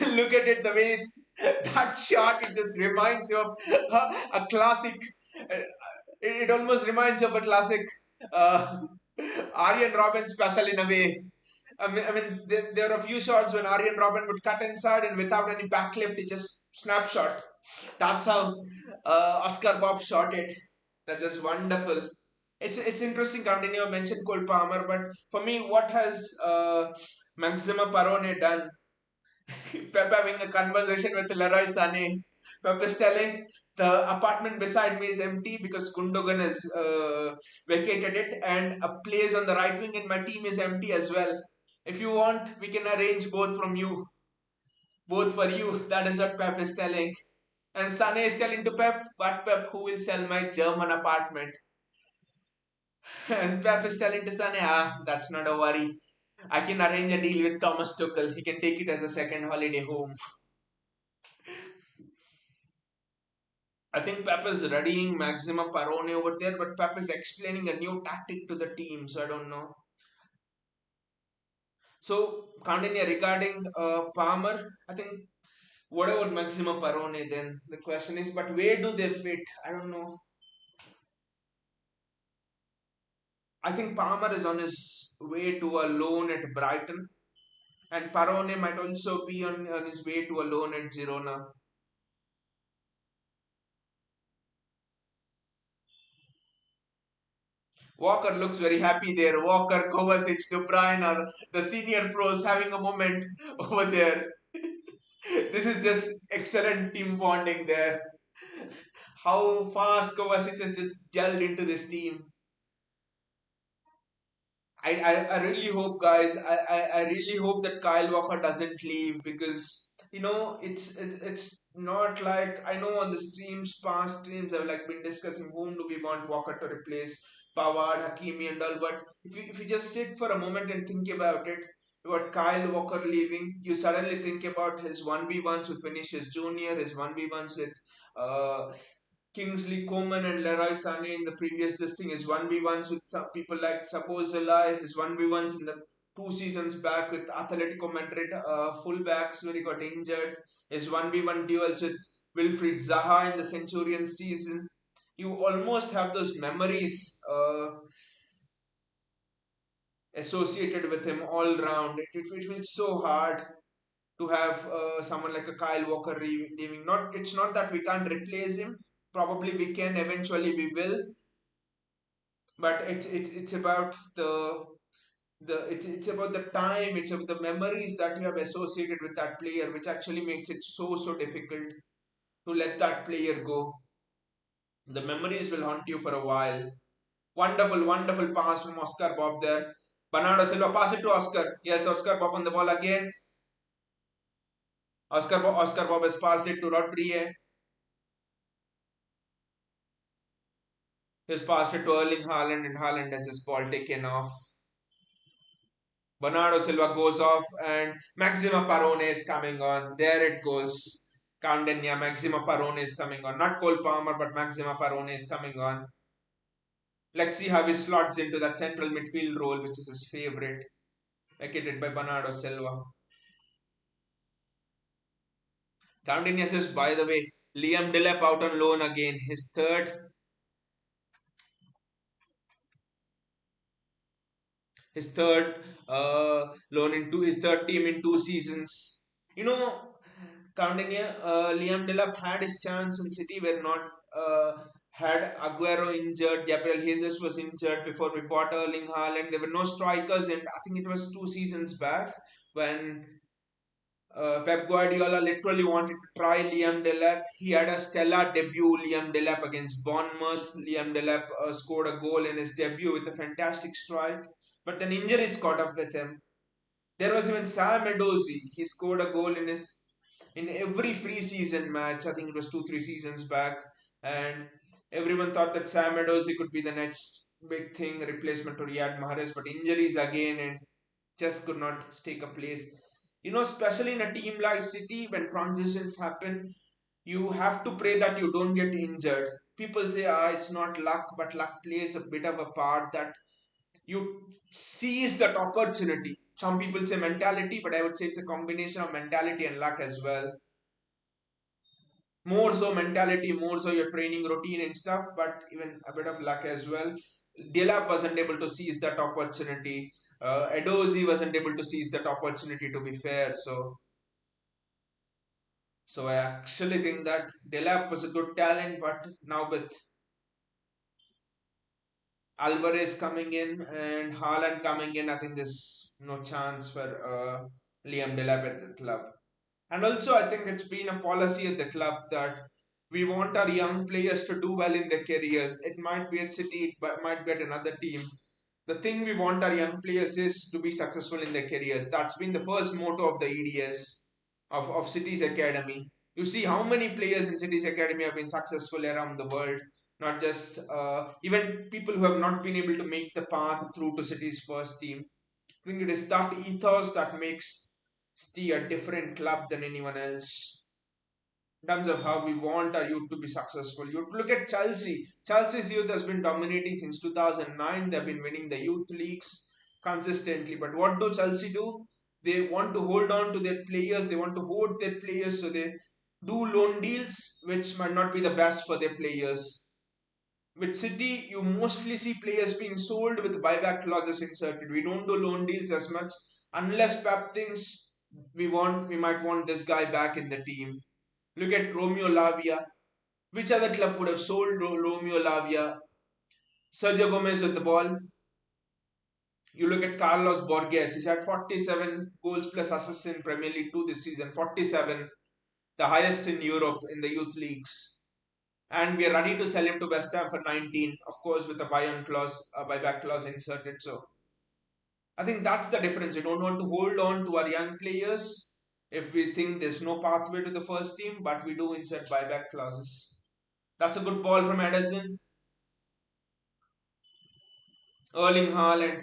Look at it, the waist. That shot, it just reminds you of a classic. uh, It almost reminds you of a classic uh, Arjen Robben special in a way. There are a few shots when Arjen Robben would cut inside and without any backlift, it just snapshot. That's how Oscar Bob shot it. That's just wonderful. It's interesting. Continue mentioned Cole Palmer, but for me, what has Maxima Parone done? Pep having a conversation with Leroy Sané. Pep is telling the apartment beside me is empty because Gundogan has vacated it, and a place on the right wing in my team is empty as well. If you want, we can arrange both for you. That is what Pep is telling. And Sané is telling to Pep, but Pep, who will sell my German apartment? And Pep is telling to Sané, that's not a worry. I can arrange a deal with Thomas Tuchel. He can take it as a second holiday home. I think Pep is readying Maxima Parone over there, but Pep is explaining a new tactic to the team, so I don't know. So, continue regarding Palmer, I think what about Maxima Parone then? The question is, but where do they fit? I don't know. I think Palmer is on his way to a loan at Brighton, and Parone might also be on his way to a loan at Girona. Walker looks very happy there. Walker, Kovacic, De Bruyne are the senior pros having a moment over there. This is just excellent team bonding there. How fast Kovacic has just gelled into this team. I really hope, guys. I really hope that Kyle Walker doesn't leave because it's not like I know on the streams, past streams, I've like been discussing whom do we want Walker to replace, Pavard, Hakimi, and all. But if you just sit for a moment and think about it, about Kyle Walker leaving, you suddenly think about his 1v1s with Vinicius Junior, his 1v1s with uh, Kingsley Coman and Leroy Sané in the previous listing is 1v1s with some people like Sabozala, his 1v1s in the 2 seasons back with Atletico Madrid fullbacks when he got injured, his 1v1 duels with Wilfried Zaha in the Centurion season. You almost have those memories associated with him all round. It feels so hard to have someone like a Kyle Walker leaving. Not it's not that we can't replace him. Probably we can eventually we will, but it's about it's about the time, it's about the memories that you have associated with that player, which actually makes it so difficult to let that player go. The memories will haunt you for a while. Wonderful pass from Oscar Bob there. Bernardo Silva pass it to Oscar. Yes, Oscar Bob on the ball again. Oscar Bob has passed it to Rodriguez. He's passed it to Erling Haaland, and Haaland has his ball taken off. Bernardo Silva goes off, and Maxima Parone is coming on. There it goes. Candenia, Maxima Parone is coming on. Not Cole Palmer, but Maxima Parone is coming on. Let's see how he slots into that central midfield role, which is his favorite, vacated by Bernardo Silva. Candenia says, by the way, Liam Delap out on loan again. His third loan into his third team in 2 seasons. You know, counting here, Liam Delap had his chance in City where not had Aguero injured, Gabriel Jesus was injured before we bought Erling Haaland. There were no strikers, and I think it was 2 seasons back when Pep Guardiola literally wanted to try Liam Delap. He had a stellar debut, Liam Delap against Bournemouth. Liam Delap scored a goal in his debut with a fantastic strike, but then injuries caught up with him. There was even Sam Edozie. He scored a goal in every preseason match. I think it was 2 3 seasons back, and everyone thought that Sam Edozie could be the next big thing, replacement to Riyad Mahrez. But injuries again, and just could not take a place. Especially in a team like City, when transitions happen, you have to pray that you don't get injured. People say, it's not luck, but luck plays a bit of a part that you seize that opportunity. Some people say mentality, but I would say it's a combination of mentality and luck as well. More so mentality, more so your training routine and stuff, but even a bit of luck as well. Delap wasn't able to seize that opportunity. Edozie wasn't able to seize that opportunity, to be fair. So I actually think that Delap was a good talent, but now with Alvarez coming in and Haaland coming in, I think there's no chance for Liam Delap at the club. And also, I think it's been a policy at the club that we want our young players to do well in their careers. It might be at City, it might be at another team. The thing we want our young players is to be successful in their careers. That's been the first motto of the EDS, of City's Academy. You see how many players in City's Academy have been successful around the world, not just even people who have not been able to make the path through to City's first team. I think it is that ethos that makes City a different club than anyone else in terms of how we want our youth to be successful. You look at Chelsea. Chelsea's youth has been dominating since 2009. They've been winning the youth leagues consistently. But what do Chelsea do? They want to hold on to their players. They want to hold their players. So they do loan deals, which might not be the best for their players. With City, you mostly see players being sold with buyback clauses inserted. We don't do loan deals as much unless Pep thinks we might want this guy back in the team. Look at Romeo Lavia. Which other club would have sold Romeo Lavia? Sergio Gomez with the ball. You look at Carlos Borges. He's had 47 goals plus assists in Premier League 2 this season. 47, the highest in Europe in the youth leagues. And we are ready to sell him to West Ham for 19, of course, with a buyback clause inserted. So I think that's the difference. We don't want to hold on to our young players if we think there's no pathway to the first team, but we do insert buyback clauses. That's a good ball from Edison. Erling Haaland.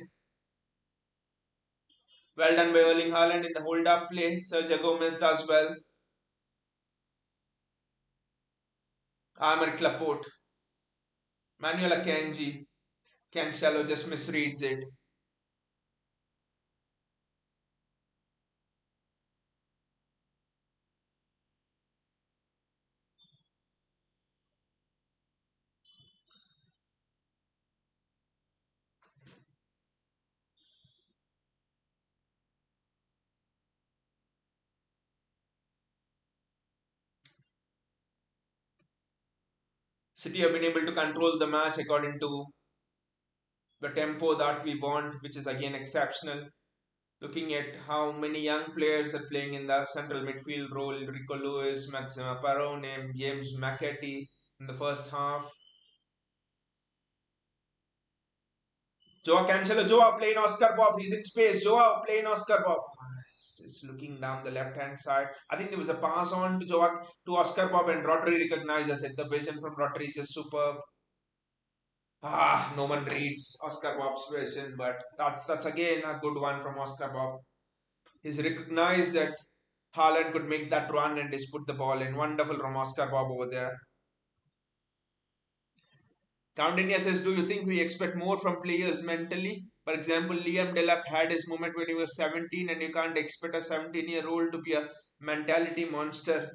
Well done by Erling Haaland in the hold up play. Sergio Gomez does well. Aymeric Laporte. Manuel Akanji. Cancelo just misreads it. City have been able to control the match according to the tempo that we want, which is again exceptional. Looking at how many young players are playing in the central midfield role, Rico Lewis, Maxima Parone, James McAtee in the first half. Joao Cancelo, Joao playing Oscar Bobb. He's in space. Joao playing Oscar Bobb. Is looking down the left hand side. I think there was a pass on to Joao to Oscar Bobb, and Rodri recognizes it. The vision from Rodri is just superb. No one reads Oscar Bobb's vision, but that's again a good one from Oscar Bobb. He's recognized that Haaland could make that run and he's put the ball in. Wonderful from Oscar Bobb over there. Coundinia says, do you think we expect more from players mentally? For example, Liam Delap had his moment when he was 17 and you can't expect a 17-year-old to be a mentality monster.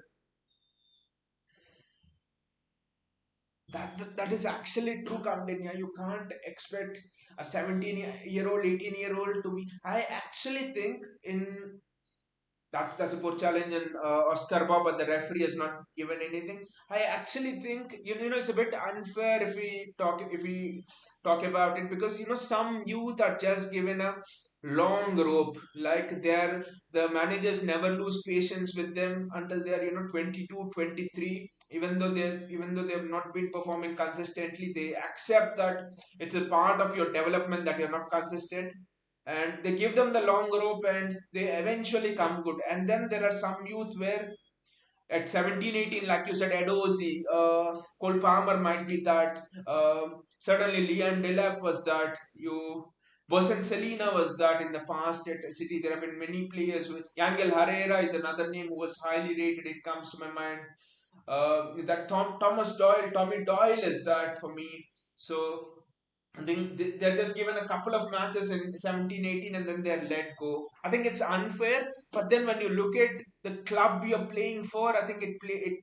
That is actually true, Coundinia. You can't expect a 17-year-old, 18-year-old to be. I actually think in that's a poor challenge and Oscar Bob, but the referee has not given anything. I actually think it's a bit unfair if we talk about it because some youth are just given a long rope. Like they're the managers never lose patience with them until they're 22, 23. Even though they have not been performing consistently, they accept that it's a part of your development that you're not consistent, and they give them the long rope and they eventually come good. And then there are some youth where at 17, 18, like you said, Edozi, Cole Palmer might be that. Certainly, Liam Delap was that. Bosan Selena was that in the past at City. There have been many players. Yangel Herrera is another name who was highly rated. It comes to my mind. That Thomas Doyle, Tommy Doyle is that for me. So I think they're just given a couple of matches in 17, 18, and then they're let go. I think it's unfair, but then when you look at the club you're playing for, I think it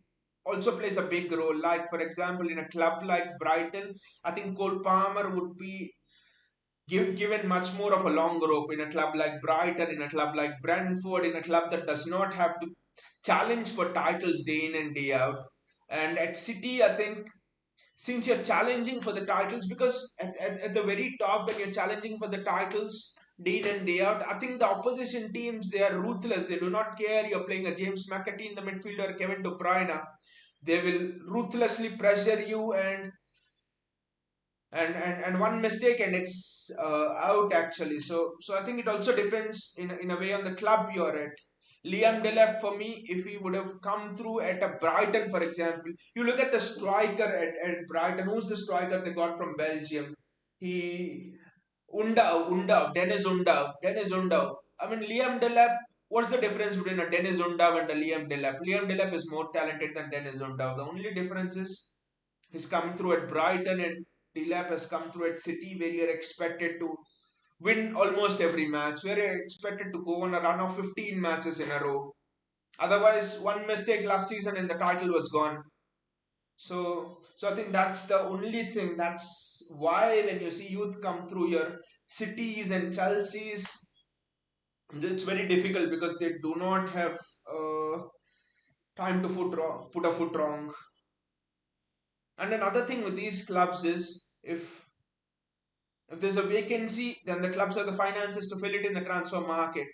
also plays a big role. Like for example, in a club like Brighton, I think Cole Palmer would be given much more of a long rope in a club like Brighton, in a club like Brentford, in a club that does not have to challenge for titles day in and day out. And at City, I think since you're challenging for the titles, because at the very top when you're challenging for the titles day in and day out, I think the opposition teams, they are ruthless. They do not care you're playing a James McAtee in the midfield or Kevin De Bruyne. They will ruthlessly pressure you, and one mistake and it's out actually. So I think it also depends in a way on the club you're at. Liam Delap, for me, if he would have come through at a Brighton, for example, you look at the striker at Brighton. Who's the striker they got from Belgium? He Dennis Undav. I mean, Liam Delap. What's the difference between a Dennis Undav and a Liam Delap? Liam Delap is more talented than Dennis Undav. The only difference is he's come through at Brighton and Delap has come through at City, where you're expected to win almost every match, where you're expected to go on a run of 15 matches in a row. Otherwise, one mistake last season and the title was gone. So I think that's the only thing. That's why when you see youth come through your cities and Chelsea's, it's very difficult because they do not have time to put a foot wrong. And another thing with these clubs is if there's a vacancy, then the clubs have the finances to fill it in the transfer market.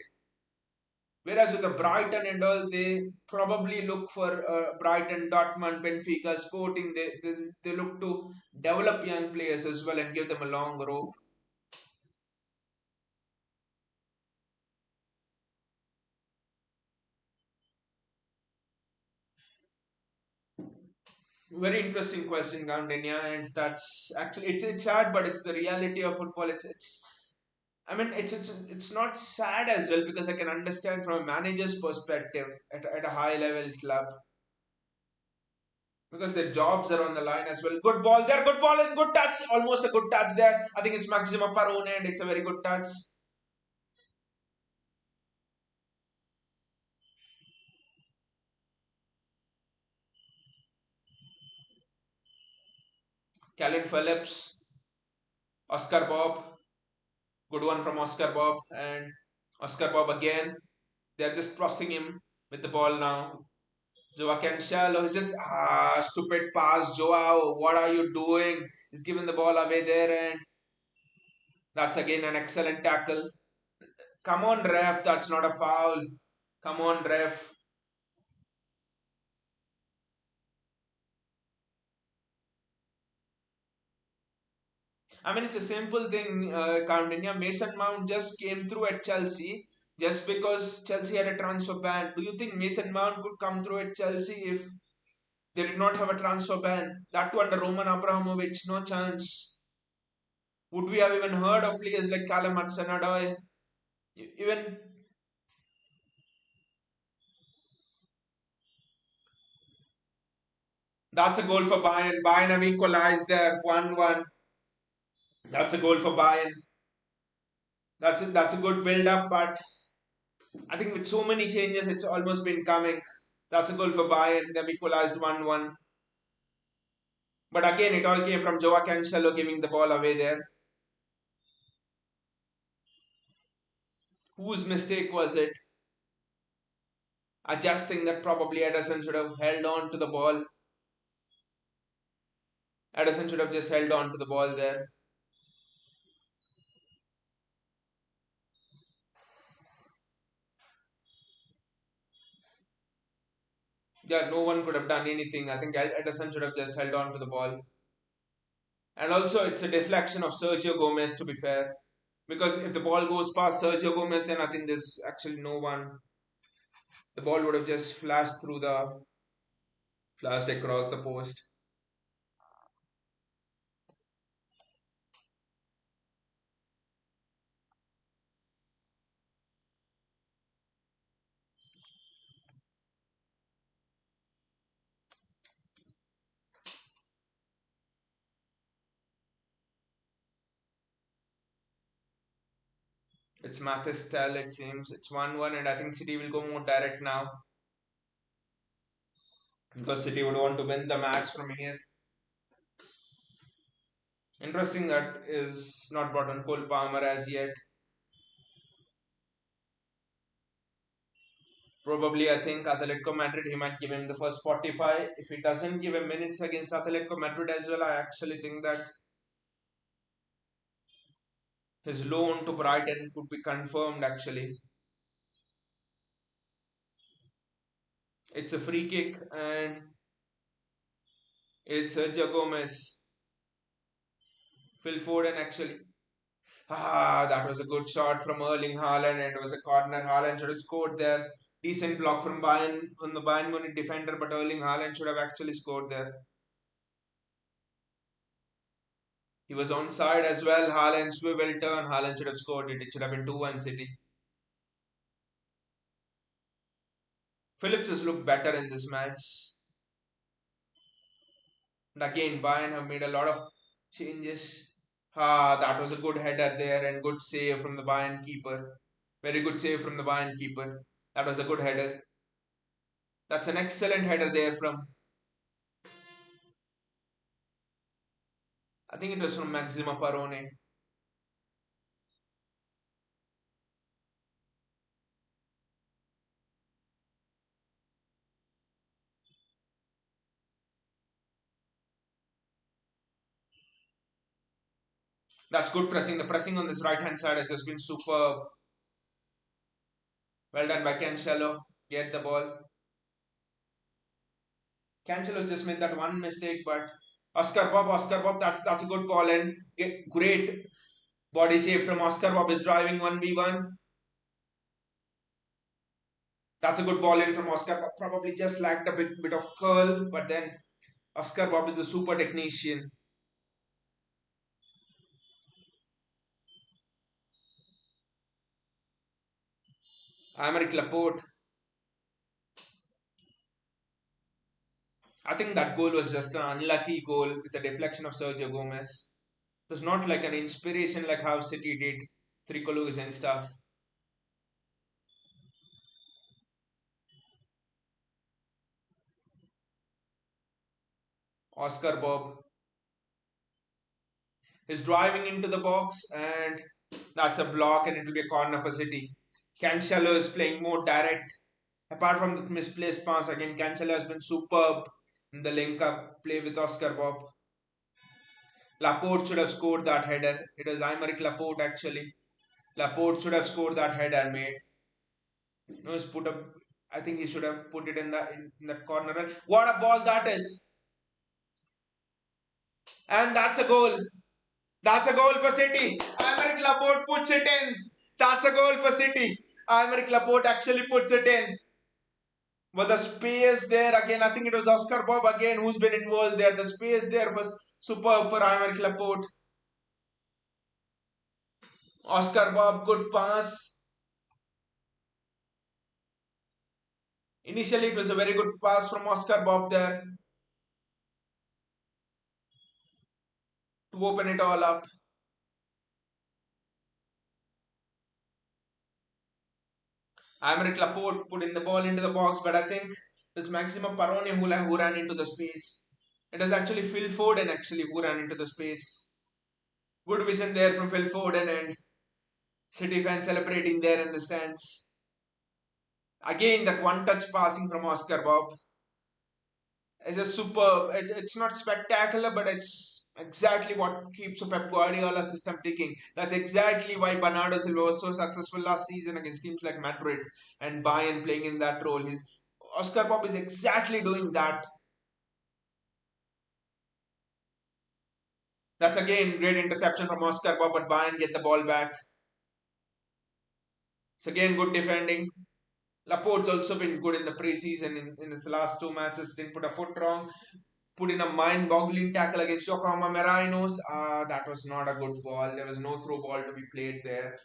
Whereas with the Brighton and all, they probably look for Brighton, Dortmund, Benfica, Sporting. They look to develop young players as well and give them a long rope. Very interesting question, Gandhinya, and that's actually it's sad, but it's the reality of football. It's I mean it's not sad as well because I can understand from a manager's perspective at a high level club because their jobs are on the line as well. Good ball there, good ball and good touch, almost a good touch there. I think it's Maxima Parone and it's a very good touch. Calvin Phillips, Oscar Bobb, good one from Oscar Bobb, and Oscar Bobb again. They're just trusting him with the ball now. Joao Cancelo is just stupid pass. Joao, what are you doing? He's given the ball away there, and that's again an excellent tackle. Come on, ref, that's not a foul. Come on, ref. I mean, it's a simple thing, Cardinia. Mason Mount just came through at Chelsea just because Chelsea had a transfer ban. Do you think Mason Mount could come through at Chelsea if they did not have a transfer ban? That too under Roman Abramovich, no chance. Would we have even heard of players like Callum Hudson-Odoi? Even that's a goal for Bayern. Bayern have equalized there, 1-1. That's a goal for Bayern. That's a good build up, but I think with so many changes, it's almost been coming. That's a goal for Bayern. They've equalized 1-1. But again, it all came from Joao Cancelo giving the ball away there. Whose mistake was it? I just think that probably Ederson should have held on to the ball. Ederson should have just held on to the ball there. Yeah, no one could have done anything. I think Ederson should have just held on to the ball. And also, it's a deflection of Sergio Gomez, to be fair. Because if the ball goes past Sergio Gomez, then I think there's actually no one. The ball would have just flashed across the post. It's Mathis Tell, it seems. It's 1-1, and I think City will go more direct now because City would want to win the match from here. Interesting that is not brought on Cole Palmer as yet. Probably, I think Atletico Madrid, he might give him the first 45. If he doesn't give him minutes against Atletico Madrid as well, I actually think that his loan to Brighton could be confirmed actually. It's a free kick and it's Sergio Gomez. Phil Foden actually. Ah, that was a good shot from Erling Haaland and it was a corner. Haaland should have scored there. Decent block from the Bayern Munich defender, but Erling Haaland should have actually scored there. He was onside as well. Haaland swivel turn. Haaland should have scored it. It should have been 2-1 City. Phillips has looked better in this match. And again, Bayern have made a lot of changes. Ah, that was a good header there and good save from the Bayern keeper. Very good save from the Bayern keeper. That was a good header. That's an excellent header there from, I think it was from Maxima Parone. That's good pressing. The pressing on this right hand side has just been superb. Well done by Cancelo. Get the ball. Cancelo just made that one mistake, but Oscar Bob, that's a good ball and great body shape from Oscar Bob is driving 1v1. That's a good ball in from Oscar Bob. Probably just lacked a bit of curl, but then Oscar Bob is a super technician. Aymeric Laporte. I think that goal was just an unlucky goal with the deflection of Sergio Gomez. It was not like an inspiration like how City did Tricolos and stuff. Oscar Bob is driving into the box and that's a block and it will be a corner for City. Cancelo is playing more direct. Apart from the misplaced pass, again, Cancelo has been superb in the link up play with Oscar Bob. Laporte should have scored that header. It was Aymeric Laporte actually. Laporte should have scored that header, mate. No, he's put up. I think he should have put it in that corner. What a ball that is! And that's a goal. That's a goal for City. Aymeric Laporte puts it in. That's a goal for City. Aymeric Laporte actually puts it in. But the space there again, I think it was Oscar Bob again who's been involved there. The space there was superb for Aymeric Laporte. Oscar Bob, good pass. Initially, it was a very good pass from Oscar Bob there to open it all up. Aymeric Laporte put in the ball into the box, but I think it's Maximo Parone who ran into the space. It was actually Phil Foden actually who ran into the space. Good vision there from Phil Foden and City fans celebrating there in the stands. Again, that one touch passing from Oscar Bob is a superb. It's not spectacular, but it's exactly what keeps a Pep Guardiola system ticking. That's exactly why Bernardo Silva was so successful last season against teams like Madrid and Bayern playing in that role. Oscar Bobb is exactly doing that. That's again great interception from Oscar Bobb, but Bayern get the ball back. It's again good defending. Laporte's also been good in the preseason in his last two matches. Didn't put a foot wrong. Put in a mind-boggling tackle against Yokohama Marinos. That was not a good ball. There was no through ball to be played there.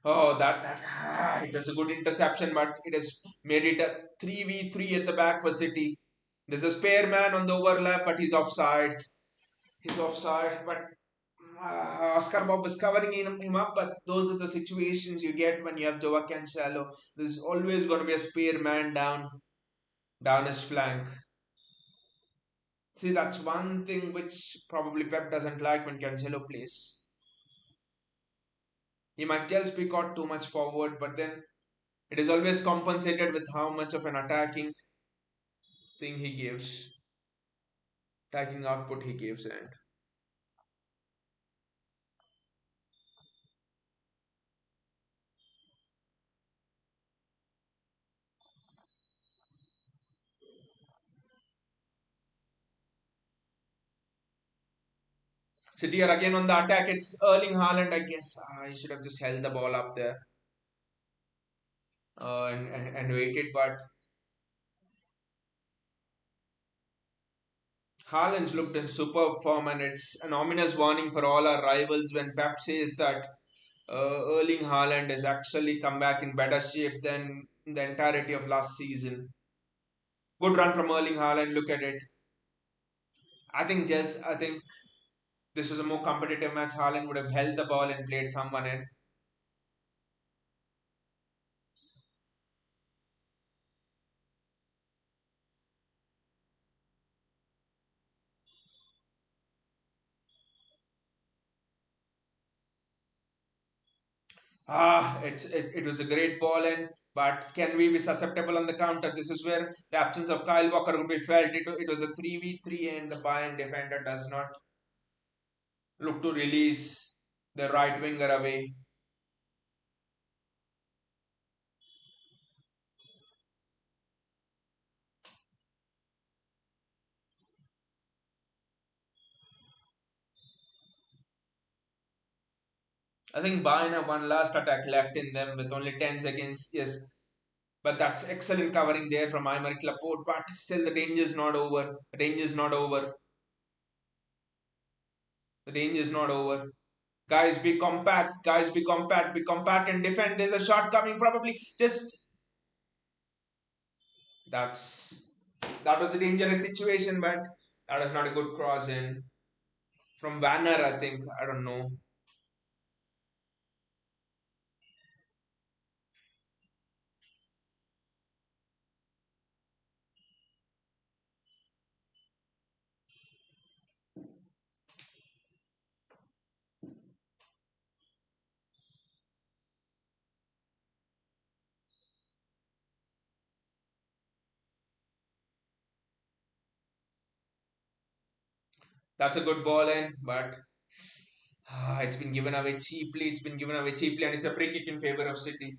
Oh, it was a good interception, but it has made it a 3v3 at the back for City. There's a spare man on the overlap, but he's offside. He's offside, but Oscar Bob was covering him up. But those are the situations you get when you have Joao Cancelo. There's always going to be a spare man down his flank. See, that's one thing which probably Pep doesn't like when Cancelo plays. He might just be caught too much forward, but then it is always compensated with how much of an thing he gives, attacking output he gives. And City are again on the attack. It's Erling Haaland, I guess. I should have just held the ball up there and waited, but Haaland's looked in superb form, and it's an ominous warning for all our rivals when Pep says that Erling Haaland has actually come back in better shape than the entirety of last season. Good run from Erling Haaland. Look at it. I think this was a more competitive match. Haaland would have held the ball and played someone in. It was a great ball in, but can we be susceptible on the counter? This is where the absence of Kyle Walker would be felt. It was a 3v3, and the Bayern defender does not look to release the right winger away. I think Bayern have one last attack left in them with only 10 seconds. Yes, but that's excellent covering there from Aymeric Laporte. But still, the danger is not over. The danger is not over. The danger is not over. Guys, be compact. Guys, be compact. Be compact and defend. There's a shot coming. Probably just that's that was a dangerous situation, but that was not a good cross in from Vanner. I think I don't know. That's a good ball in, but it's been given away cheaply. It's been given away cheaply, and it's a free kick in favor of City.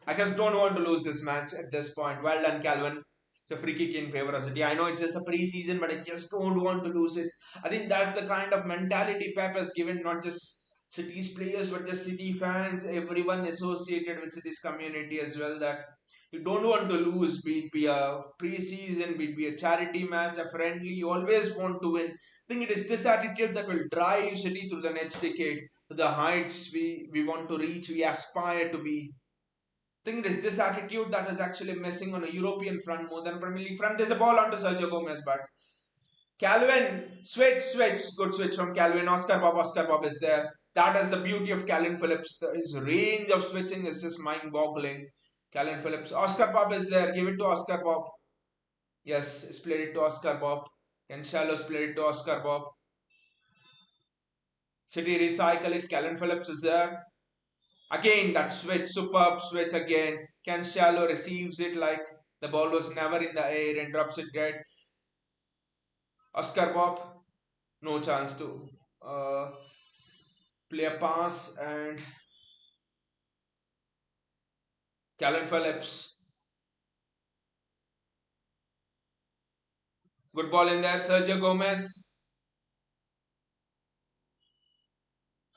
I just don't want to lose this match at this point. Well done, Calvin. It's a free kick in favor of City. I know it's just a pre-season, but I just don't want to lose it. I think that's the kind of mentality Pep has given not just City's players, but just City fans, everyone associated with City's community as well. That you don't want to lose, be it be a pre-season, be it be a charity match, a friendly. You always want to win. I think it is this attitude that will drive City through the next decade to the heights we want to reach, we aspire to be. Think it is this attitude that is actually missing on a European front more than Premier League front. There's a ball onto Sergio Gomez, but Calvin, switch, good switch from Calvin. Oscar Bob is there. That is the beauty of Calvin Phillips. His range of switching is just mind-boggling. Calvin Phillips, Oscar Bob is there. Give it to Oscar Bob. Yes, split it to Oscar Bob. Ken Shallow split it to Oscar Bob. City recycle it. Calvin Phillips is there. Again, that switch, superb switch again. Cancelo receives it like the ball was never in the air and drops it dead. Oscar Bobb, no chance to uh, play a pass, and Calvin Phillips, good ball in there. Sergio Gomez,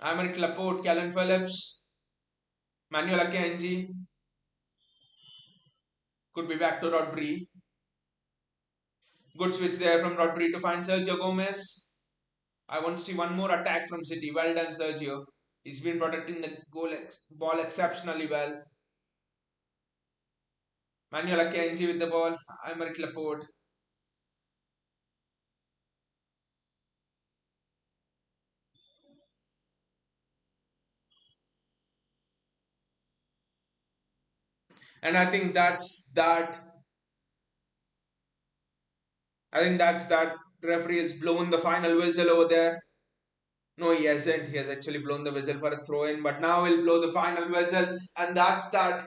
Aymeric Laporte, Calvin Phillips, Manuel Akanji, could be back to Rodri. Good switch there from Rodri to find Sergio Gomez. I want to see one more attack from City. Well done, Sergio. He's been protecting the ball exceptionally well. Manuel Akanji with the ball. Aymeric Laporte. And I think that's that. I think that's that. Referee has blown the final whistle over there. No, he hasn't. He has actually blown the whistle for a throw in, but now he'll blow the final whistle, and that's that.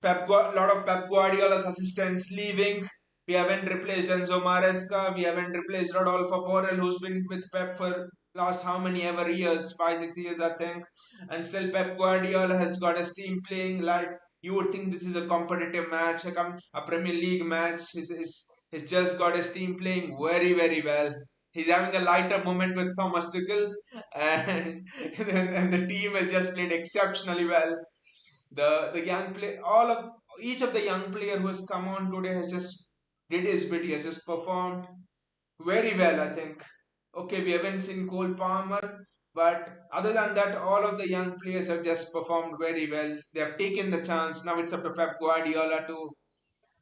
Lot of Pep Guardiola's assistants leaving. We haven't replaced Enzo Maresca. We haven't replaced Rodolfo Borrell, who's been with Pep for last how many ever years, 5 6 years I think. And still Pep Guardiola has got his team playing like you would think this is a competitive match, like a Premier League match. He's just got his team playing very well. He's having a lighter moment with Thomas Tuchel, and and the team has just played exceptionally well. The young play all of each of the young player who has come on today has just did his bit. He has just performed very well, I think. Okay, we haven't seen Cole Palmer, but other than that, all of the young players have just performed very well. They have taken the chance. Now it's up to Pep Guardiola to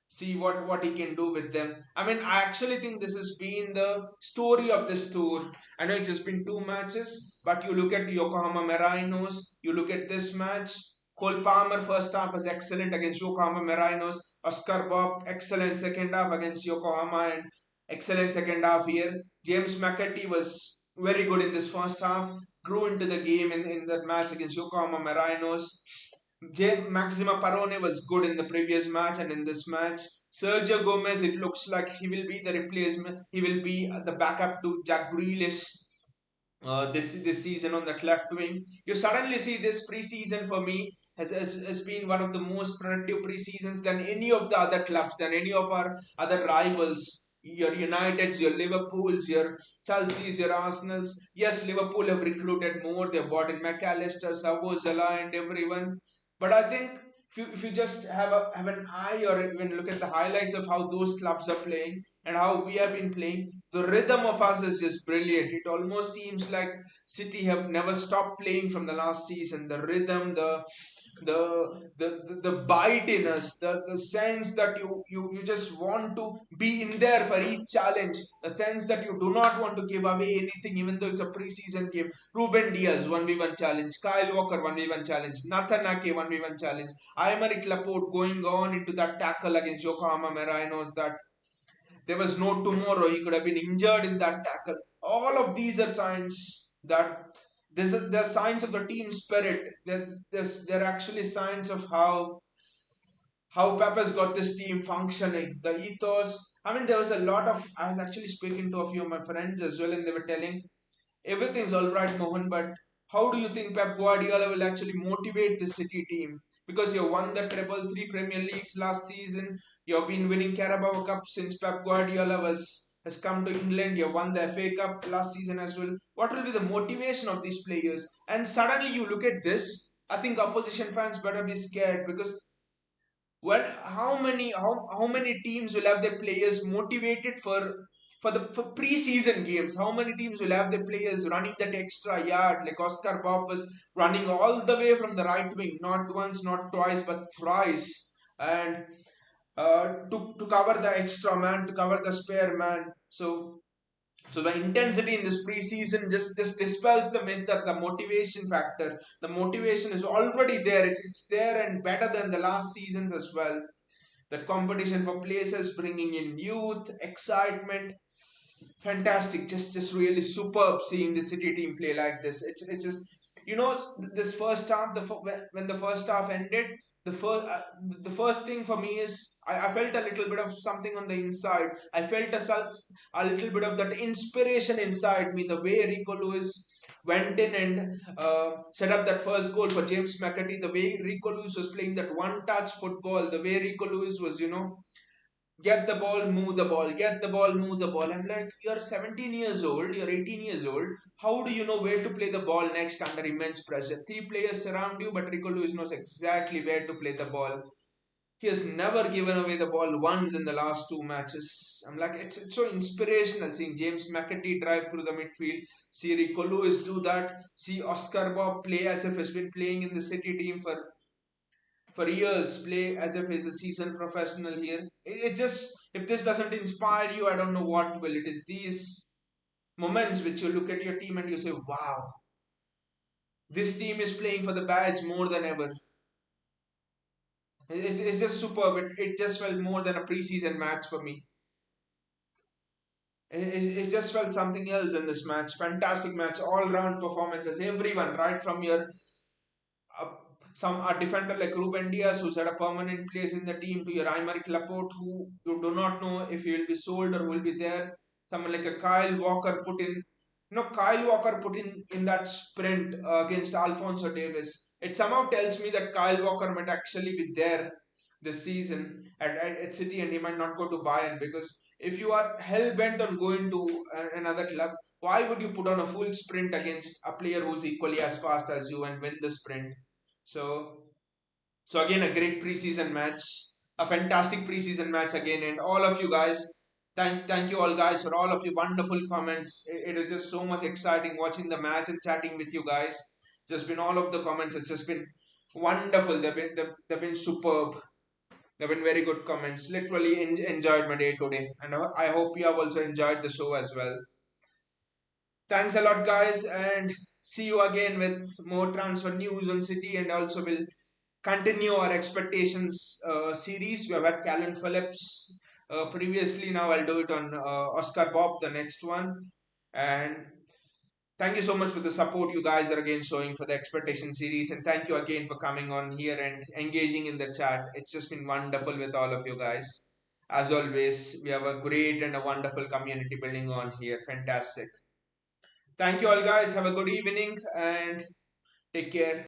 see what he can do with them. I mean, I actually think this has been the story of this tour. I know it's just been two matches, but you look at Yokohama Marinos, you look at this match. Cole Palmer first half was excellent against Yokohama Marinos. Oscar Bobb excellent second half against Yokohama and excellent second half here. James McAtee was very good in this first half. Grew into the game in that match against Yokohama Marinos. Maxima Parone was good in the previous match and in this match. Sergio Gomez, it looks like he will be the replacement. He will be the backup to Jack Grealish this season on that left wing. You suddenly see this preseason for me has been one of the most productive preseasons than any of the other clubs, than any of our other rivals. Your Uniteds, your Liverpools, your Chelsea's, your Arsenals. Yes, Liverpool have recruited more. They've bought in McAllister, Savozola, and everyone. But I think if you just have an eye or even look at the highlights of how those clubs are playing and how we have been playing, the rhythm of us is just brilliant. It almost seems like City have never stopped playing from the last season. The rhythm, the bite in us, the sense that you just want to be in there for each challenge, the sense that you do not want to give away anything even though it's a preseason game. Ruben Diaz 1v1 challenge, Kyle Walker 1v1 challenge, Nathan Ake 1v1 challenge, Aymeric Laporte going on into that tackle against Yokohama Marinos that there was no tomorrow. He could have been injured in that tackle. All of these are signs that they're signs of the team spirit. They're actually signs of how Pep has got this team functioning. The ethos. I mean, there was a lot of. I was actually speaking to a few of my friends as well, and they were telling everything's all right, Mohan, but how do you think Pep Guardiola will actually motivate the City team? Because you won the treble three Premier Leagues last season. You've been winning Carabao Cup since Pep Guardiola has come to England. You won the FA Cup last season as well. What will be the motivation of these players? And suddenly you look at this. I think opposition fans better be scared because how many teams will have their players motivated for preseason games? How many teams will have their players running that extra yard? Like Oscar Bobb was running all the way from the right wing, not once, not twice, but thrice, and to cover the extra man, to cover the spare man. So the intensity in this preseason just dispels the myth that the motivation factor. The motivation is already there. It's there and better than the last seasons as well. That competition for places, bringing in youth, excitement, fantastic. Just really superb seeing the City team play like this. It's just You know, this first half, when the first half ended, the first the first thing for me is I felt a little bit of something on the inside. I felt a little bit of that inspiration inside me. The way Rico Lewis went in and set up that first goal for James McAtee. The way Rico Lewis was playing that one-touch football. The way Rico Lewis was, get the ball, move the ball, get the ball, move the ball. I'm like, you're 17 years old, you're 18 years old. How do you know where to play the ball next under immense pressure? Three players surround you, but Rico Lewis knows exactly where to play the ball. He has never given away the ball once in the last two matches. I'm like, it's so inspirational seeing James McAtee drive through the midfield, see Rico Lewis do that, see Oscar Bobb play as if he's been playing in the City team for years, play as if he's a seasoned professional here. It just, if this doesn't inspire you, I don't know what will. It is these moments which you look at your team and you say, wow, this team is playing for the badge more than ever. It's just superb. It just felt more than a preseason match for me. It just felt something else in this match. Fantastic match, all round performances. Everyone, right from your uh, some a defender like Ruben Diaz, who's had a permanent place in the team, to your Aymeric Laporte, who you do not know if he will be sold or will be there. Someone like a Kyle Walker put in, Kyle Walker put in that sprint against Alfonso Davis. It somehow tells me that Kyle Walker might actually be there this season at City, and he might not go to Bayern, because if you are hell bent on going to another club, why would you put on a full sprint against a player who's equally as fast as you and win the sprint? So, so again, a great preseason match, a fantastic preseason match again, and all of you guys, thank you all guys for all of your wonderful comments. It is just so much exciting watching the match and chatting with you guys. Just been all of the comments. It's just been wonderful. They've been superb. They've been very good comments. Literally enjoyed my day today, and I hope you have also enjoyed the show as well. Thanks a lot, guys, and see you again with more transfer news on City, and also we'll continue our expectations series. We have had Callan Phillips previously. Now I'll do it on Oscar Bobb, the next one. And thank you so much for the support you guys are again showing for the expectation series. And thank you again for coming on here and engaging in the chat. It's just been wonderful with all of you guys. As always, we have a great and a wonderful community building on here. Fantastic. Thank you all, guys. Have a good evening and take care.